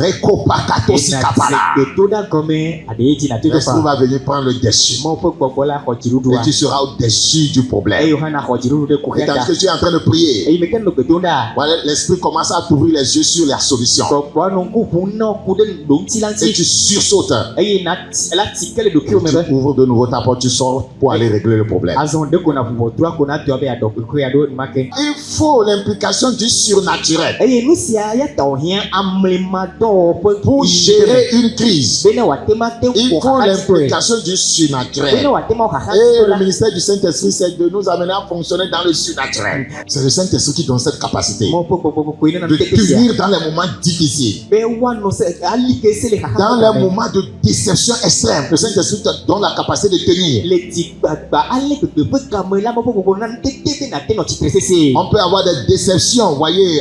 Rekopakatosikapala. Eto ɖa gɔme aɖe dzi na to L'esprit fa. va venir prendre le dessus. Mawu ƒe gbɔgbɔ la xɔ Et dziɖuɖua. tu seras au-dessus du problème. Eye wohã na xɔ dziɖuɖu ɖe Et kuxia quand ta. tu es en train de prier, Eye meke nɔ gbe dom ɖa. voilà, l'esprit commence à t'ouvrir les yeux sur la solution. Gbɔgbɔa nɔ ŋku ʋum nɔ ku ɖe ɖo ŋuti la Et ŋuti. tu sursautes. Eye na la ti ke le ɖokuiwo me be. Tu ouvres de nouveau ta porte, tu sors pour aller régler le problème. Azɔ ɖe ko na ʋuʋɔtrɔa ko na tɔ be aɖɔ kukuia ɖo enumake. Il faut l'implication du surnaturel Eye nu sia ya ta wòhiã amlemadɔwɔƒe pour gérer une crise. be ne wòate ma te Il ƒo faut xaxa tɔe. l'implication du Be ne surnaturel. wòate ma wò xaxa Et tɔ le la. ministère du Saint-Esprit, c'est de nous amener à fonctionner dans le surnaturel. C'est le Saint-Esprit qui donne cette capacité Mawu ƒe gbɔgbɔ yi nena de tete sia. tenir dans les moments difficiles. Be woanɔ se ali ke se le xaxa Dans tɔ les me. moments de déception extrême, le Saint-Esprit te donne la capacité de tenir. Le dzigbagba ale gbegbe ƒe game la Mawu ƒe gbɔgbɔ nana tete be nate nɔ tsitre sesẽ. On peut avoir des déceptions, vous voyez,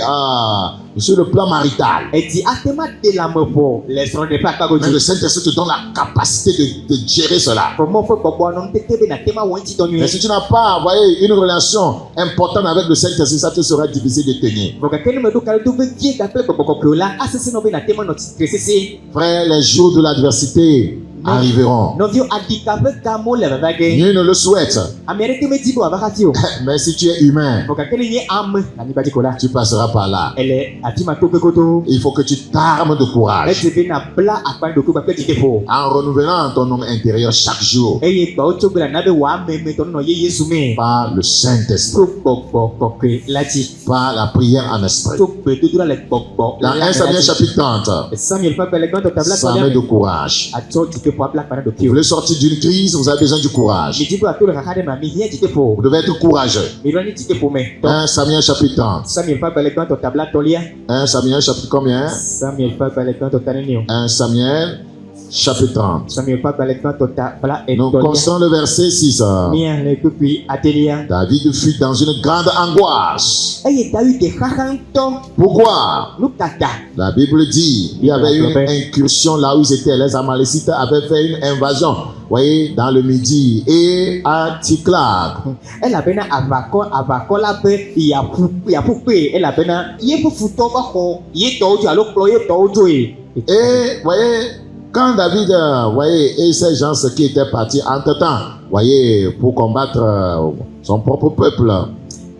sur le plan marital. Edzi ate ma de lame ƒo le srɔ̃ɖeƒe akpa Mais le godzi. Saint-Esprit te donne la capacité de gérer cela. Vɔ Mawu ƒe gbɔgbɔ nɔ tete be nate ma wɔ ŋuti dɔ Mais nyuie. si tu n'as pas, vous voyez, une relation importante avec le Saint-Esprit, ça te sera difficile de tenir. Vɔ gake ne meɖo kaɖi do vevie gakple gbɔgbɔ kɔkɔewo la asesẽ nɔ be nate ma nɔ tsitre sesẽ. Frère, les jours de l'adversité arriveront. Nɔviwo adika ƒe gamewo le vava ge. Nul ne le souhaite. Ame aɖeke medi be wòava xati o. Mais si tu es humain, Vɔ gake ne nye ame le anyigba dzi ko la. tu passeras par là. Ele afi ma to gogodo. Il faut que tu t'armes de courage Edze be nabla akpa ne ɖokui kpakple dzideƒo. en renouvelant ton homme intérieur chaque jour Eye gbawo tso gbe la na be wò ame metɔ nɔ ye Yesu me. par le Saint-Esprit, To gbɔgbɔ kɔkɔe la dzi. par la prière en esprit. To gbedodoɖa le gbɔgbɔ Dans la 1 me Samuel la dzi. chapitre 30, Samuel ƒe agbalẽ gbãtɔ tabla s'armer de tɔlia me. courage. Atsɔ dzideƒo abla akpa ne Vous ɖokuiwo. voulez sortir d'une crise, vous avez besoin du courage. Mi dzi be ato le xaxa ɖe me mi hiã dzideƒo. Vous devez être courageux. Mi ɖo anyi dzideƒo me. 1 Samuel chapitre 30. Samuel ƒe agbalẽ gbãtɔ tabla tɔlia. 1 Samuel chapitre combien? Samuel ƒe agbalẽ gbãtɔ ta neneo. 1 Samuel chapitre 30. Samuel ƒe agbalẽ gbãtɔ tabla Nous etɔlia. commençons le verset 6. Míalé kpukpui adelia. David fut dans une grande angoisse. Eye David xaxa ŋutɔ. Pourquoi? Nu tata. La Bible dit il y avait une incursion là où ils étaient. Les Amalécites avaient fait une invasion, voyez, dans le midi et à Tsiklag. Elabena aʋakɔ la be yaƒuƒe elabena yeƒe futɔ va xɔ ye tɔwo dzo alo kplɔ ye tɔwo dzoe. Et voyez, quand David, voyez, et ces gens qui étaient partis entre-temps, voyez, pour combattre son propre peuple,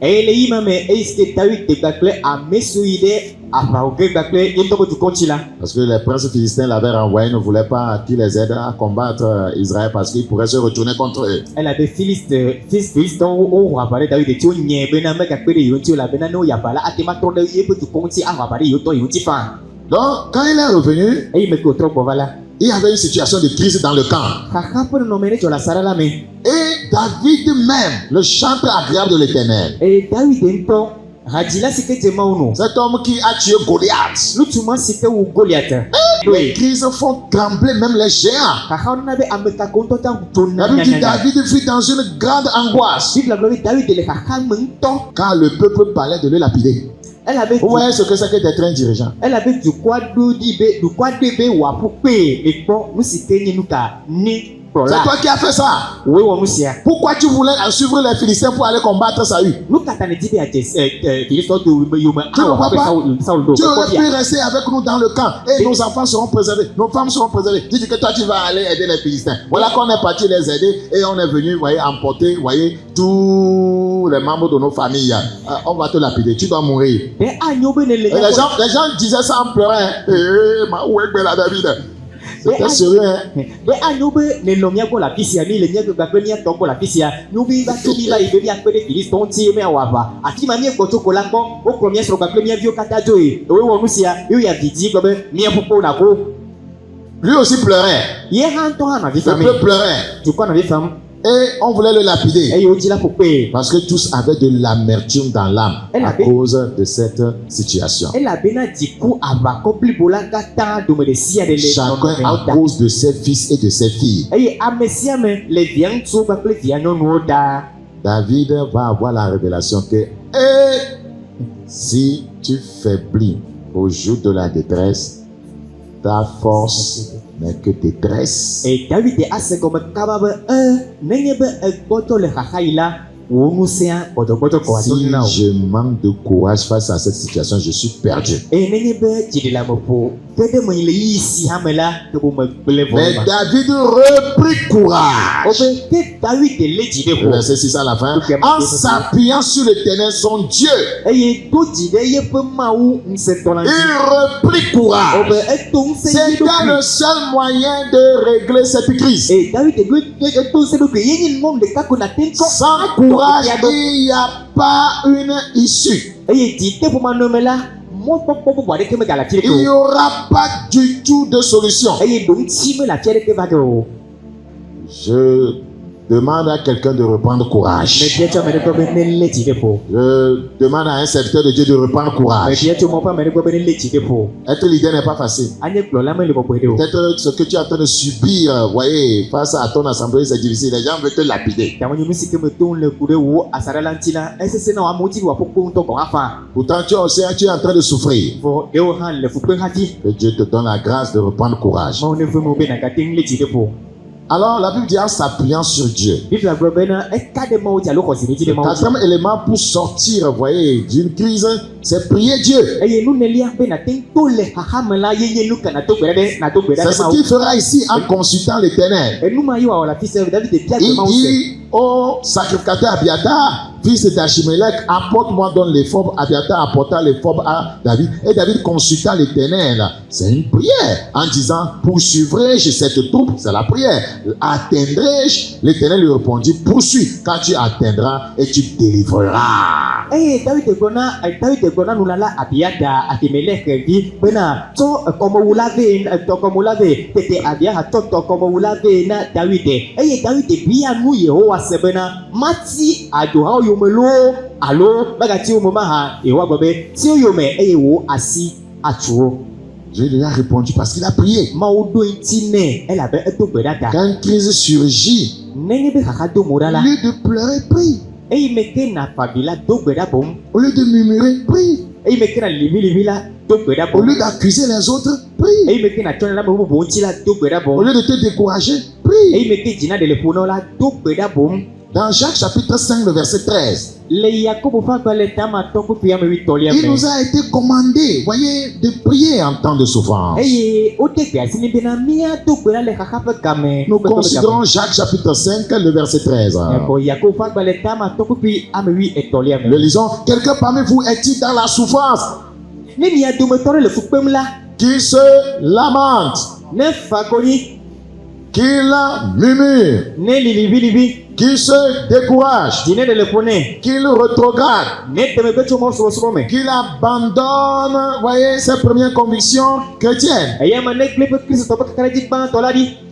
Eye le yi ma me eyi si ke David de kpakple ame siwo yi ɖe aʋawo ge kpakple ye ŋutɔ ƒe dukɔ ŋuti la. parce que les princes philistins l'avaient renvoyé, ne voulaient pas qu'il les aide à combattre Israël parce qu'ils pourraient se retourner contre eux. Elabe Filistɔwo wowɔ aʋa ɖe David tsi wonyae bena megakpe ɖe yewo ŋuti o elabena ne woyi aʋa la ate ma trɔ ɖe yeƒe dukɔ ŋuti awɔ aʋa ɖe yewo tɔ yewo ŋuti faa. Donc, quand il est revenu, Eyi me ke wòtrɔ gbɔ va la. il y avait une situation de crise dans le camp. Xaxa ƒe nɔnɔme ɖe dzɔ le asaɖa la me. Et David même, le chantre agréable de l'Éternel, Eye David ŋutɔ Radila sike jema uno. Cet homme qui a tué Goliath. Lutuma sike wu Goliath. Les crises font trembler même les géants. Kakaona be ameka konto ta La tona. Bible dit David fut dans une grande angoisse Bible glory David le kaka mento. quand le peuple parlait de le lapider. Elle avait Vous voyez ce que c'est que d'être un dirigeant. elle avait du quoi du quoi de wa poupée mais bon nous sike ni nuka ni C'est toi qui as fait ça. oui wa musia. Pourquoi tu voulais suivre les Philistins pour aller combattre Saül? Nous katane dibe a Philisto de yuma. Tu ne crois pas? Tu aurais pu rester avec nous dans le camp et nos enfants seront préservés, nos femmes seront préservées. Tu dis que toi tu vas aller aider les Philistins. Voilà qu'on est parti les aider et on est venu, voyez, emporter, voyez, tous les membres de nos familles. On va te lapider, tu dois mourir. Et les gens disaient ça en pleurant. Où est la David? C'était sérieux, hein? Mais à nous, les lomia pour la piscine, les miens de Baconia pour la piscine, nous vivons tout vivant et bien que les Philistins ont tiré à Wava. À qui m'a mis un coteau collant au premier sur Baconia vieux Katajoy. Oui, on nous y a dit comme mien pour la peau. Lui aussi pleurait. Hier, Antoine avait Le peuple pleurait. Tu connais les femmes? Et on voulait le lapider. Et il dit la poupée. Parce que tous avaient de l'amertume dans l'âme à cause de cette situation. Elle a bien dit coup à Bacopi Bolagata de me décider de chacun à cause de ses fils et de ses filles. Et à Messia, les viens sous Bacopi Viano Noda. David va avoir la révélation que si tu faiblis au jour de la détresse, ta force n'est que détresse. Et David est assez comme Kababa, n'est pas un poteau le Hahaïla, ou nous c'est un poteau. Si je manque de courage face à cette situation, je suis perdu. Et n'est pas dit de la mopo. Mais David reprit courage. Le verset 6 à la fin. En s'appuyant sur l'Éternel, son Dieu, il reprit courage. C'était le seul moyen de régler cette crise. Sans courage, il n'y a pas une issue. Il n'y aura pas du tout de solution. Je demande à quelqu'un de reprendre courage. Je demande à un serviteur de Dieu de reprendre courage. Être leader n'est pas facile. Peut-être ce que tu es en train de subir, voyez, face à ton assemblée, c'est difficile. Les gens veulent te lapider. Pourtant, tu es en train de souffrir. Que Dieu te donne la grâce de reprendre courage. Alors, la Bible dit en s'appuyant sur Dieu. Le quatrième élément pour sortir, voyez, d'une crise, c'est prier Dieu. C'est ce qu'il fera ici en consultant l'Éternel. Il dit au sacrificateur Abiathar, fils d'Achimélec, apporte-moi donc l'éphod. Abiathar apporta l'éphod à David. Et David consulta l'Éternel. C'est une prière en disant, poursuivrai-je cette troupe? C'est la prière. Atteindrai-je? L'Éternel lui répondit, poursuis quand tu atteindras et tu délivreras. Dieu lui a répondu parce qu'il a prié. Quand une crise surgit, au lieu de pleurer, prie. Au lieu de murmurer, prie. Au lieu d'accuser les autres, prie. Au lieu de te décourager, prie. Dans Jacques chapitre 5, le verset 13, il nous a été commandé, voyez, de prier en temps de souffrance. Nous considérons Jacques chapitre 5, le verset 13. Le lisons. Quelqu'un parmi vous est-il dans la souffrance? Qui se lamente, qu'il murmure, qu'il se décourage, qu'il rétrograde, qu'il abandonne, voyez, ses premières convictions chrétiennes.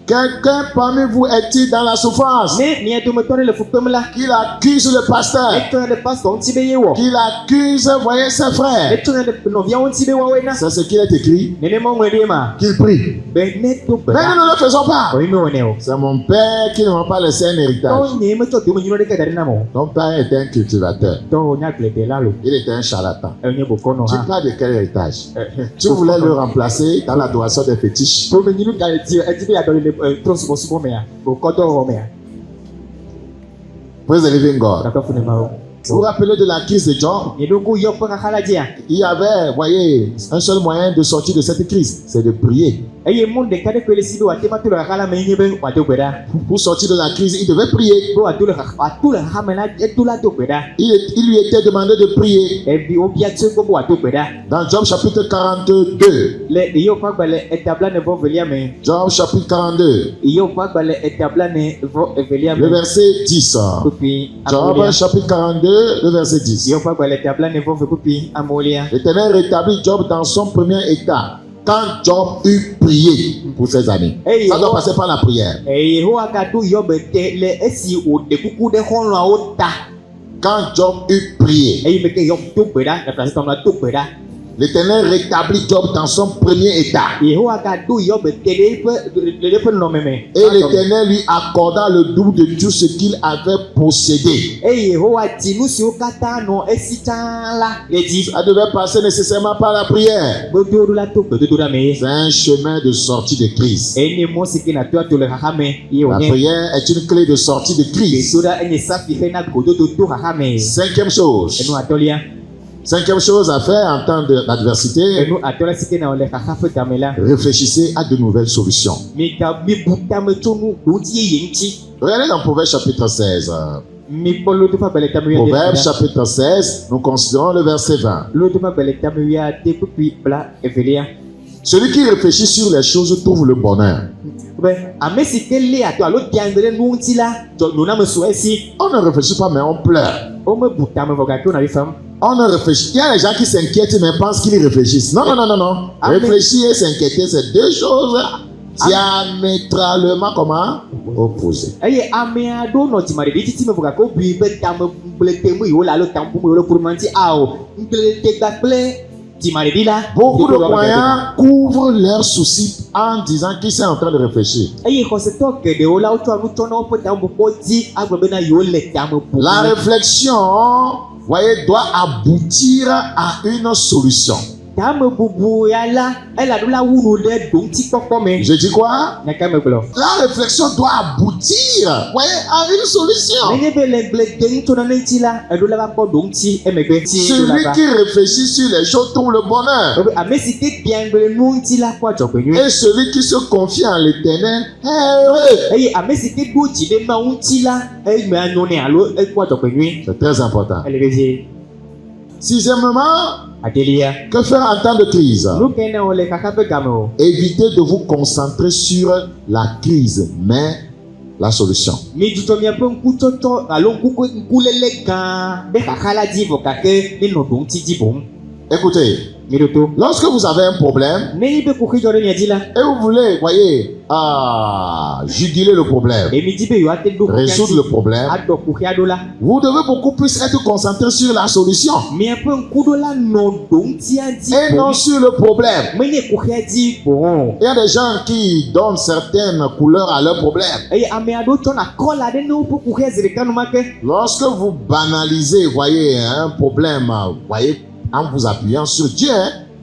Quelqu'un parmi vous est-il dans la souffrance? ne nia dometɔ le fukpem la Qu'il accuse le pasteur. etɔna ɖe pastor ŋuti be ye wɔ Qu'il accuse, voyez, ses frères. etɔna ɖe nɔviawo ŋuti be woawoe na C'est ce qu'il est écrit. nenema ŋlɔe ɖe ma Qu'il prie. be ne do gbe Mais ɖa nous ne le faisons pas. ɔyi mewɔnɛ o C'est mon père qui ne m'a pas laissé un héritage. tɔwo nye metsɔ domenyinu ɖeke da ɖe nam o Ton père était un cultivateur. tɔwo nya agbledela lo Il était un charlatan. enye bokɔnɔ Tu hã parles de quel héritage? Tu voulais le remplacer dans l'adoration des fétiches. domenyinu ga edi be yadɔ le trɔsubɔsubɔ mea bokɔdɔ wɔ mea Praise the living God. gake fu ne ma o Vous vous rappelez de la crise de Job? yeɖogo yɔ ƒe xaxa la dzia Il y avait, voyez, un seul moyen de sortir de cette crise, c'est de prier. eye mɔ ɖeka ɖe koe le si be wòate ma to le xaxa la me nye be wòado gbe ɖa Pour sortir de la crise, il devait prier. be wòato le xaxa me la eto la do gbe ɖa Il lui était demandé de prier. ebi wobia tso gbɔ be wòado gbe ɖa Dans Job chapitre 42. le Iyob ƒe agbalẽ etablanevɔ-velia me Job chapitre 42, Iyob ƒe agbalẽ etablanevɔ-velia le me verset 10. kpukpi Job amewolia chapitre 42, le verset 10. Iyob ƒe agbalẽ etablanevɔ-ve kpukpi amewolia L'Éternel rétablit Job dans son premier état quand Job eut prié pour ses amis. Hey, Ça doit oh. passer par la prière. Yehowa gaɖo Iyob te le esi wòɖe kuku ɖe xɔlɔ̃awo ta Quand Job eut prié, eye me ke Iyob do gbe ɖa efrasitɔnua do gbe ɖa l'Éternel rétablit Job dans son premier état. Yehowa gaɖo Iyob te le eƒe nɔnɔme me Et l'Éternel lui accorda le double de tout ce qu'il avait possédé. eye Yehowa dzi nu siwo katã nɔ esi tsã la ɖe dzi Ça devait passer nécessairement par la prière. gbedoɖo la to gbedodoɖa me C'est un chemin de sortie de crise. enye mɔ si ke nato ato le xaxa me ye La wònye prière est une clé de sortie de crise. gbedoɖa enye safi xe na gododo to xaxa me Cinquième chose. enu atɔlia Cinquième chose à faire en temps d'adversité. enu atɔlia si ke na le xaxa ƒe game la Réfléchissez à de nouvelles solutions. mibu tame tso nu ɖoŋti yeye ŋuti Regardez dans Proverbe chapitre 16. mikpɔ lodo ƒe agbalẽ tame Proverbe chapitre 16, nous considérons le verset 20. lodo ƒe agbalẽ tame ade kpukpi bla evelia Celui qui réfléchit sur les choses trouve le bonheur. be ame si ke lé ato alo diaŋgbe ɖe nu ŋuti la noname su esi On ne réfléchit pas, mais on pleure. womebu tame vɔ gake wona vi fam On ne réfléchit. Il y a des gens qui s'inquiètent, mais pensent qu'ils réfléchissent. Non, non, non, non, non. Amen. Réfléchir et s'inquiéter, c'est deux choses diamétralement comment? Opposées. eye ame aɖewo nɔ dzimaɖeɖi titi me vɔ gake wobui be tamegblẽtemu yiwo le alo tampum yiwo le ƒoɖoma ŋuti ao ŋgbletegba kple dzimaɖeɖi la Beaucoup de croyants couvrent leurs soucis en disant qu'ils sont en train de réfléchir. eye xɔsetɔ geɖewo la wotsɔ nu tsɔ na woƒe tamebubɔ dzi agblɔ bena yewo le tame bum La réflexion, voyez, doit aboutir à une solution. tamebubu ya la elaɖo la wunu ɖe ɖoŋtikpɔkpɔ me Je dis quoi? nyaka megblɔ La réflexion doit aboutir, voyez, à une solution. nenye be le gble dem tso nane ŋuti la eɖo la va kpɔ ɖoŋti emegbe Celui qui réfléchit sur les choses trouve le bonheur. ame si ke diaŋgble nu ŋuti la kpɔ adzɔgbenyui Et celui qui se confie en l'Éternel est heureux. eye ame si ke ɖo dzi ɖe Mawu ŋuti la eme anyo nɛ alo ekpɔ adzɔgbenyui C'est très important. ele be vie Sixièmement, adelia que faire en temps de crise? nu ke ne wòle xaxa ƒe game o Évitez de vous concentrer sur la crise, mais la solution. midzudzɔ miaƒe ŋkutsɔtsɔ alo ŋkulele gã ɖe xaxa la dzi vɔ gake nenɔ ɖoŋti dzi boŋ Écoutez, mi ɖo to lorsque vous avez un problème nenye be kuxi dzɔ ɖe mia dzi la et vous voulez, voyez, juguler le problème, emi dzi be yewoate ɖo kuxia résoudre le problème, aɖɔ kuxia ɖo la vous devez beaucoup plus être concentré sur la solution miaƒe ŋkuɖo la nɔ ɖoŋtia dzi et non sur le problème. menye kuxia dzi boŋ Il y a des gens qui donnent certaines couleurs à leur problème. eye ame aɖewo tsɔna kɔla ɖe ne woƒe kuxia zi ɖeka numake Lorsque vous banalisez, voyez, un problème, voyez, en vous appuyant sur Dieu,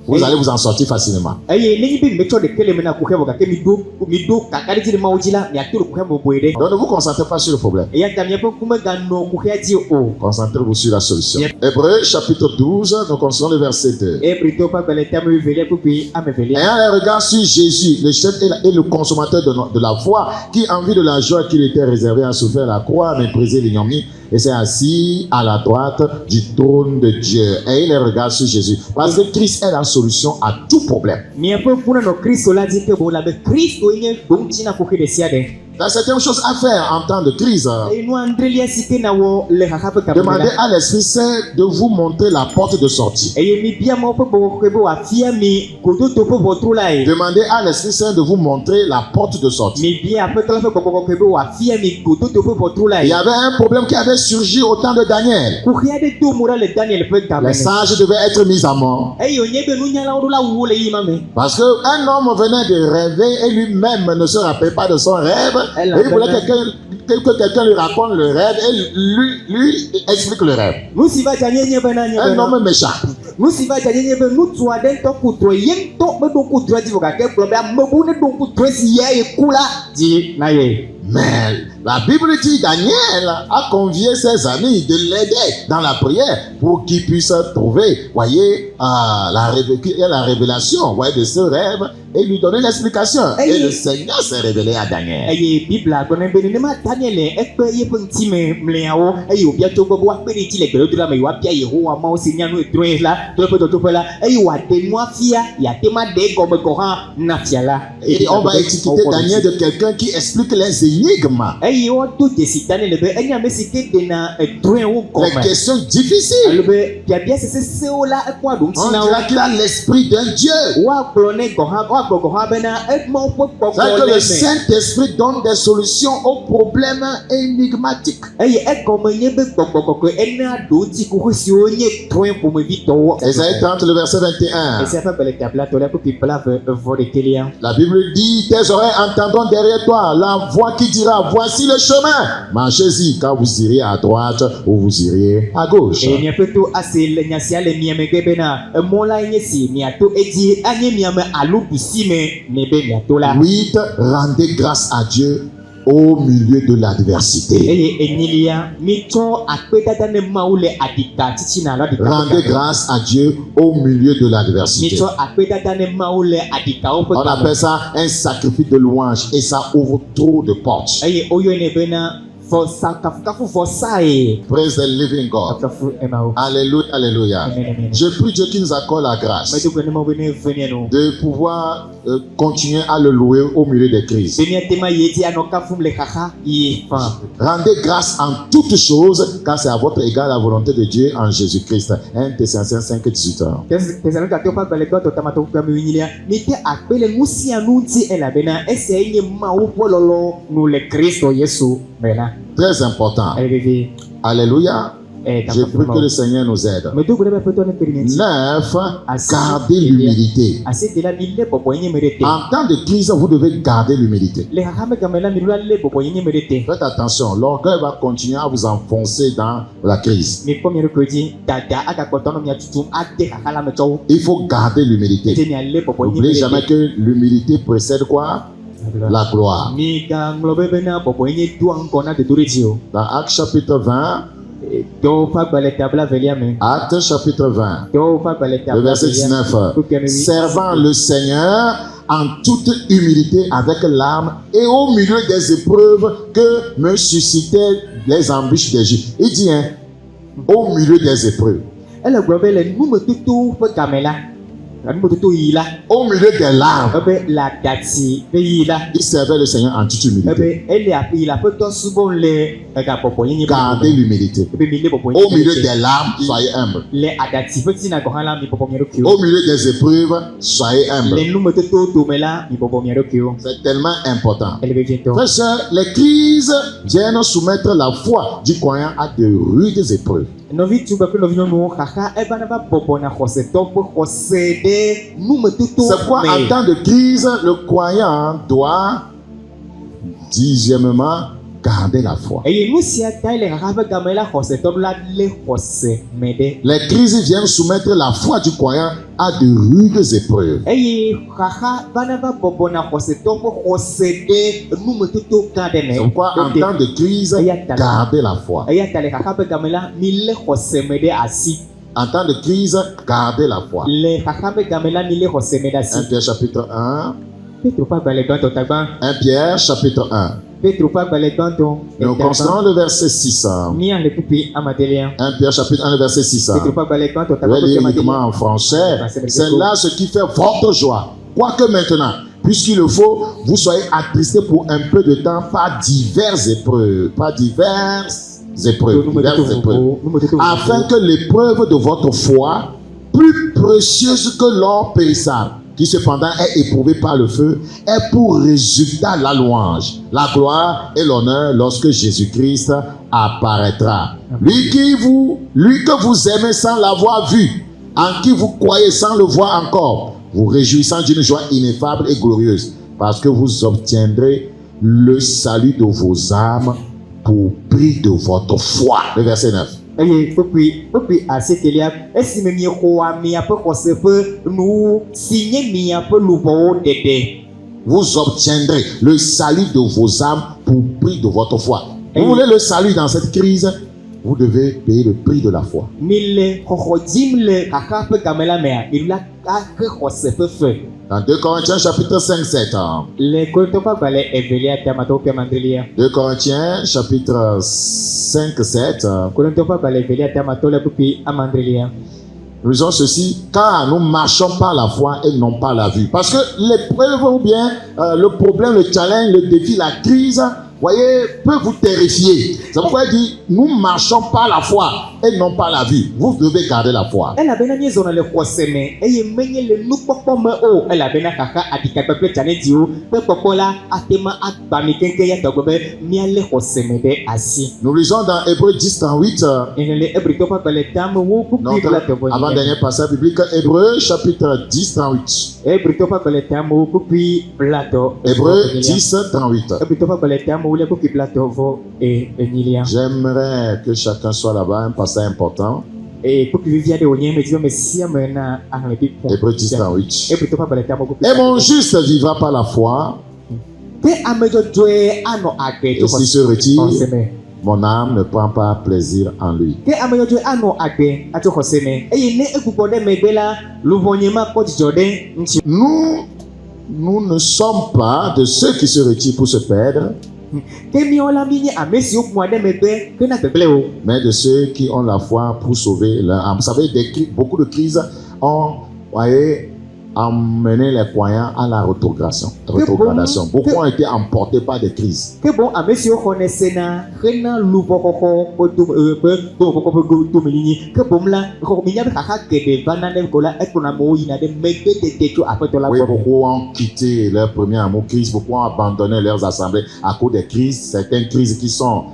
vous allez vous en sortir facilement. eye nenye be metsɔ ɖeke le me na kuxia vɔ gake miɖo kaka ɖe dzi ɖe Mawu dzi la miato le kuxia bɔbɔe ɖe Donc ne vous concentrez pas sur le problème. eya ta miaƒe ŋkume ganɔ kuxia dzi o Concentrez-vous sur la solution. Hébreux chapitre 12, nous considérons le verset 2. Hébreux ƒe agbalẽ tame wuivelia kpukpi ame velia Ayant les regards sur Jésus, le chef et le consommateur de la foi, qui, en vue de la joie qu'il était réservé à souffrir la croix, a méprisé l'ignominie et s'est assis à la droite du trône de Dieu. Ayez les regards sur Jésus. Parce que Christ est la solution à tout problème. miaƒe ŋku nenɔ Kristo la dzi ke boŋ labe Kristo nye ɖoŋti na kuxi ɖe sia ɖe Il y a certaines choses à faire en temps de crise. Et nous andrelia sike na wo le haha pe Demandez kamela. à l'Esprit Saint de vous montrer la porte de sortie. Et mi bia mo pe bo ke bo afia mi godo to pe bo trula e. Demandez à l'Esprit Saint de vous montrer la porte de sortie. Mi bia pe tla pe bo ke bo afia mi godo to pe bo trula Il y e. avait un problème qui avait surgi au temps de Daniel. Ku ria de to mura le Daniel pe Les kamela. sages devaient être mis à mort. E yo nyebe nu nyala o la wo le yima me. Parce qu'un homme venait de rêver et lui-même ne se rappelait pas de son rêve. Et il voulait que quelqu'un lui raconte le rêve et lui explique le rêve. Nu si va janyenye be na Un nyebe. homme m'échappe. Nu si va janyenye be nu tua den to ku tro yen to be do ku tro di voka ke pro be amebu ne do ku tro si ye e kula di na ye. Mais la Bible dit Daniel a convié ses amis de l'aider dans la prière pour qu'ils puissent trouver, voyez, la révélation, voyez, de ce rêve et lui donner l'explication. Et le Seigneur s'est révélé à Daniel. Eye Bible agone be ne ma Daniel e pe ye pe ntime mleawo eye obia to gbogbo wa pe ni ti le gbero dura me wa bia Yehowa ma o se nyanu edro la to pe to pe la eye wa de nu afia ya te ma de go be go han na fia la. Et on va étiqueter Daniel de quelqu'un qui explique les énigmes. Eye o to de si Daniel be enya me si ke de na edro wo ko Les me. questions difficiles. Ale be bia se o la e kwa do On ntina dirait qu'il a l'esprit d'un Dieu. wa klone go ha go ha be na e mo po po C'est que le le me. Saint-Esprit donne des solutions aux problèmes énigmatiques. Eye e go me nye be gbogbo ena do ti ku si o nye tro po me bi to. Ésaïe 30, le verset 21. Et c'est pas le tableau to la pour people voir de Kélia. La Bible dit, tes oreilles entendront derrière toi la voix qui dira, voici le chemin. Marchez-y quand vous irez à droite ou vous irez à gauche. Et n'y a pas tout assez le nyasia le miame gebena. Mola nyesi miato edi anye miame alu bisime nebe miato la. 8. Rendez grâce à Dieu au milieu de l'adversité. Et enilia mito akpeta dane maule adika titi na la dika. Rendez grâce à Dieu au milieu de l'adversité. Mito akpeta dane maule adika o. On appelle ça un sacrifice de louange et ça ouvre trop de portes. Et oyo nebena for sakafu for sai. Praise the living God. Sakafu emao. Alléluia, alléluia. Amen. Je prie Dieu qui nous accorde la grâce Mais tu connais mon venir venir nous. de pouvoir continuer à le louer au milieu des crises. Venir tema yedi anoka fum le kaka yi fa. Rendez grâce en toutes choses, car c'est à votre égard la volonté de Dieu en Jésus-Christ. 1 Thessaloniciens 5, 18 ans. Tesalo ka topa bale ko to tamato ka mi winya mi te akpele musi anunti elabena ese enye ma wo pololo no le Kristo Yesu bena. Très important. Eleve Alléluia. Je prie que le Seigneur nous aide. Me do grebe peto ne permiti. 9. Gardez l'humilité. Ase de la mille popo enye merete. En temps de crise, vous devez garder l'humilité. Le hame gamela mi le popo enye merete. Faites attention, l'orgueil va continuer à vous enfoncer dans la crise. Mi premier que dit dada aka kotono mi atutum ate akala me cho. Il faut garder l'humilité. Te mi ale popo enye N'oubliez merete. jamais que l'humilité précède quoi? La gloire. Mi ga nglobe bena popo enye duang kona de durijio. Dans Actes chapitre 20, Do fa bale tabla velia me. Actes chapitre 20, Do fa bale le tabla. verset 19. Servant le Seigneur en toute humilité avec larmes et au milieu des épreuves que me suscitaient les embûches des Juifs. Il dit, hein, au milieu des épreuves. Elle globé le nume tutu pe kamela. La nume tutu yila. Au milieu des larmes, Ebe la dati pe yila. il servait le Seigneur en toute humilité. Ebe elle a pris la pe to subon le ka popo yin. Gardez l'humilité. Ebe mi le popo yin. Au milieu des larmes, soyez humble. Le adati pe tina ko hala mi popo mi rokio. Au milieu des épreuves, soyez humble. Le nume tutu to mela mi popo mi rokio. C'est tellement important. Elle veut bientôt. Frères et sœurs, les crises viennent soumettre la foi du croyant à de rudes épreuves. Novi tu ba pe novi no kaka e bana ba popo na khose to po khose de nume tutu. C'est pourquoi en temps de crise, le croyant doit, dixièmement, garder la foi. Et nous si attaque les raves gamela khose to la le khose mede. Les crises viennent soumettre la foi du croyant à de rudes épreuves. Et kaka bana ba popo na khose to po khose de nume tutu kadene. C'est pourquoi en temps de crise, gardez la foi. Et attaque kaka pe gamela mille khose mede asi. En temps de crise, gardez la foi. Le kaka pe gamela mille khose mede 1 asi. Pierre chapitre 1. Petro pa bale dans taban. 1 Pierre chapitre 1. Petro pa bale dans. Nous considérons le verset 6. Ni en le pupi amadelien. 1 Pierre chapitre 1, le verset 6. Petro pa bale dans Je vais lire uniquement en français. C'est là ce qui fait votre joie. Quoique maintenant, puisqu'il le faut, vous soyez attristés pour un peu de temps par diverses épreuves, afin que l'épreuve de votre foi, plus précieuse que l'or périssable, qui cependant est éprouvé par le feu, est pour résultat la louange, la gloire et l'honneur lorsque Jésus-Christ apparaîtra. Lui que vous aimez sans l'avoir vu, en qui vous croyez sans le voir encore, vous réjouissant d'une joie ineffable et glorieuse, parce que vous obtiendrez le salut de vos âmes pour prix de votre foi. Le verset 9. Vous obtiendrez le salut de vos âmes pour prix de votre foi. Vous voulez le salut dans cette crise? Vous devez payer le prix de la foi. Dans 2 Corinthiens chapitre 5, 7. 2 Corinthiens chapitre 5, 7. Nous disons ceci, car nous marchons par la foi et non par la vue. Parce que l'épreuve ou bien le problème, le challenge, le défi, la crise, voyez, peut vous terrifier. C'est pourquoi il dit, nous marchons par la foi et non par la vue. Vous devez garder la foi. Nous lisons dans Hébreux 10, 38. Avant-dernier passage biblique, Hébreux chapitre 10, 38. Hébreux 10, 38. J'aimerais que chacun soit là-bas, un passage important. Hébreux 10, 38. Et mon juste vivra par la foi, et s'il se retire, mon âme ne prend pas plaisir en lui. Nous ne sommes pas de ceux qui se retirent pour se perdre, mais de ceux qui ont la foi pour sauver leur âme. Vous savez, beaucoup de crises ont emmené les croyants à la rétrogradation. Beaucoup ont été emportés par des crises. Oui, beaucoup ont quitté leur premier amour Christ, beaucoup ont abandonné leurs assemblées à cause des crises. Certaines crises qui sont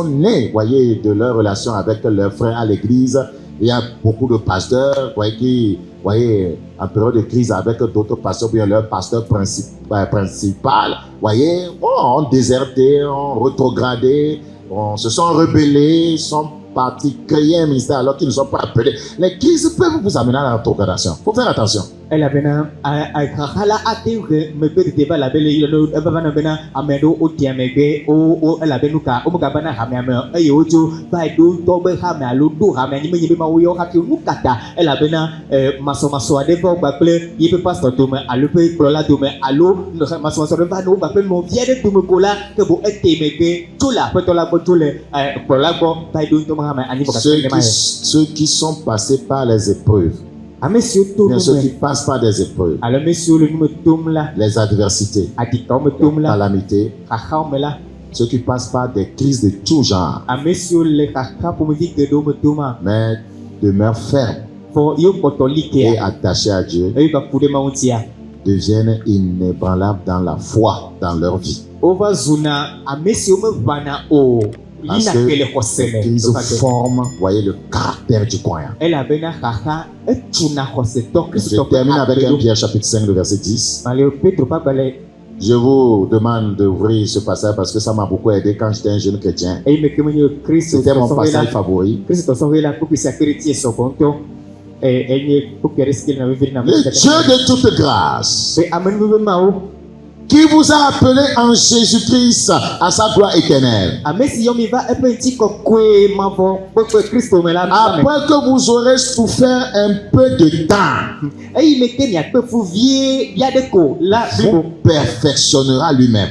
nées, voyez, de leur relation avec leurs frères à l'église. Il y a beaucoup de pasteurs qui, en période de crise avec d'autres pasteurs, bien leur pasteur principal, ont déserté, ont rétrogradé, se sont rebellés, sont partis créer un ministère alors qu'ils ne sont pas appelés. Les crises peuvent vous amener à la rétrogradation. Il faut faire attention. Ceux qui sont passés par les épreuves, bien ceux qui passent par des épreuves, les adversités, les calamités, ceux qui passent par des crises de tout genre, mais demeurent fermes et attachés à Dieu, deviennent inébranlables dans la foi, dans leur vie. Parce que les crises forment, voyez, le caractère du croyant. Je termine avec 1 Pierre chapitre 5, le verset 10. Je vous demande d'ouvrir ce passage parce que ça m'a beaucoup aidé quand j'étais un jeune chrétien. C'était mon passage favori. Le Dieu de toute grâce, qui vous a appelé en Jésus-Christ à sa gloire éternelle, après que vous aurez souffert un peu de temps, vous perfectionnera lui-même.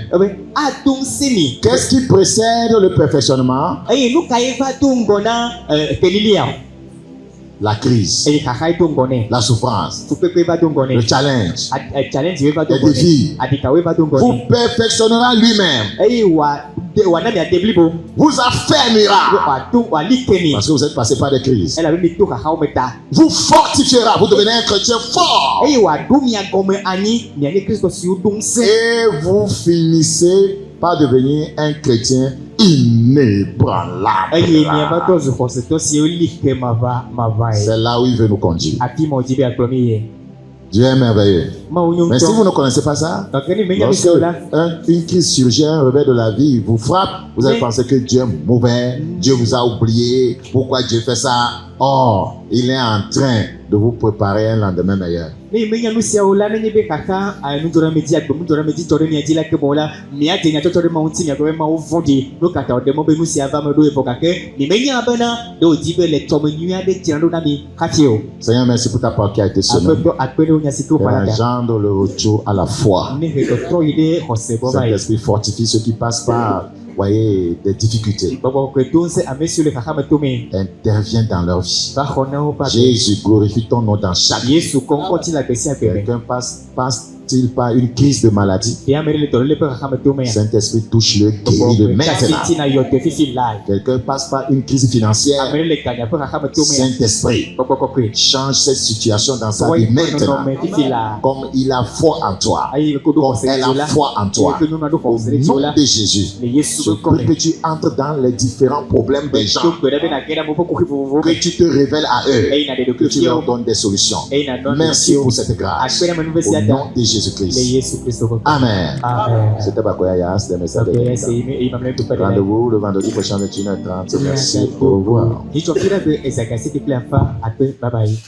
Qu'est-ce qui précède le perfectionnement? la crise, e kaka itongone la souffrance, tupepe va tongone le challenge, challenge we va les tongone défis, adika we va vous tongone perfectionnera lui-même, e wa nani adeblibo vous affermira. wa likeni Parce que vous êtes passé par des crises. ela bimi to kaka umeta Vous fortifiera, vous devenez un chrétien fort. e wa dumia gome anyi ni ani Kristo si udungse Et vous finissez par devenir un chrétien inébranlable. e ni aba to zu khose to si ulike mava C'est là où il veut nous conduire. ati mo jibe aklomiye Dieu est merveilleux. ma unyum Mais si vous to ne connaissez pas ça, kakeni menya lorsque misola une crise surgit, un revers de la vie vous frappe, vous allez Mais- penser que Dieu est mauvais, Dieu vous a oublié, pourquoi Dieu fait ça? Or, il est en train de vous préparer un lendemain meilleur. ni menya nusia ola ni be kaka anu jora meji agbo mu jora meji tore ni ajila ke bola mi ate nya tore ma unti nya ko ma uvundi no kata ode mo be nusia va me do e pokake ni menya bana do jibe le tomo nyua de tirando na mi katio Seigneur, merci pour ta parole qui a été semée. apeto apelo nya siku Elle palaka engendre le retour à la foi. ni he to tro ide hose bo vai Saint-Esprit fortifie ceux qui passent par, voyez, des difficultés. babo ko tunse amesio le kaka matumi Intervient dans leur vie. ba khona o pa Jésus, glorifie ton nom dans chaque vie. Yesu konkoti la besia peme Quelqu'un passe-t-il par une crise de maladie? ya mere le tore le kaka matumi Saint-Esprit touche-le, guéris-le maintenant. kasiti na yo te fifi live Quelqu'un passe par une crise financière. amere le kanya pe kaka matumi Saint-Esprit, babo ko kwe change cette situation dans sa Wai vie maintenant. me fifi la Comme il a foi en toi. ayi ko do Comme hose elle jola a foi en toi. ko no do Au hose nom jola de Jésus, le Yesu je ko prie que tu entres dans les différents problèmes des gens. to bere na kera mo ko ko Que tu te révèles à eux. e na de Que tu leur ko donnes des solutions. e na don Merci pour cette grâce. akwena manu besi Au ata nom de le Jésus-Christ. Yesu Kristo ko Amen. amen C'était Bakoya Yas, des messages de okay Bénin. c'est il m'a même tout parlé Rendez-vous le vendredi prochain à 21h30. Merci. Au revoir. Hicho kila be ezakasi kipla fa atwe bye bye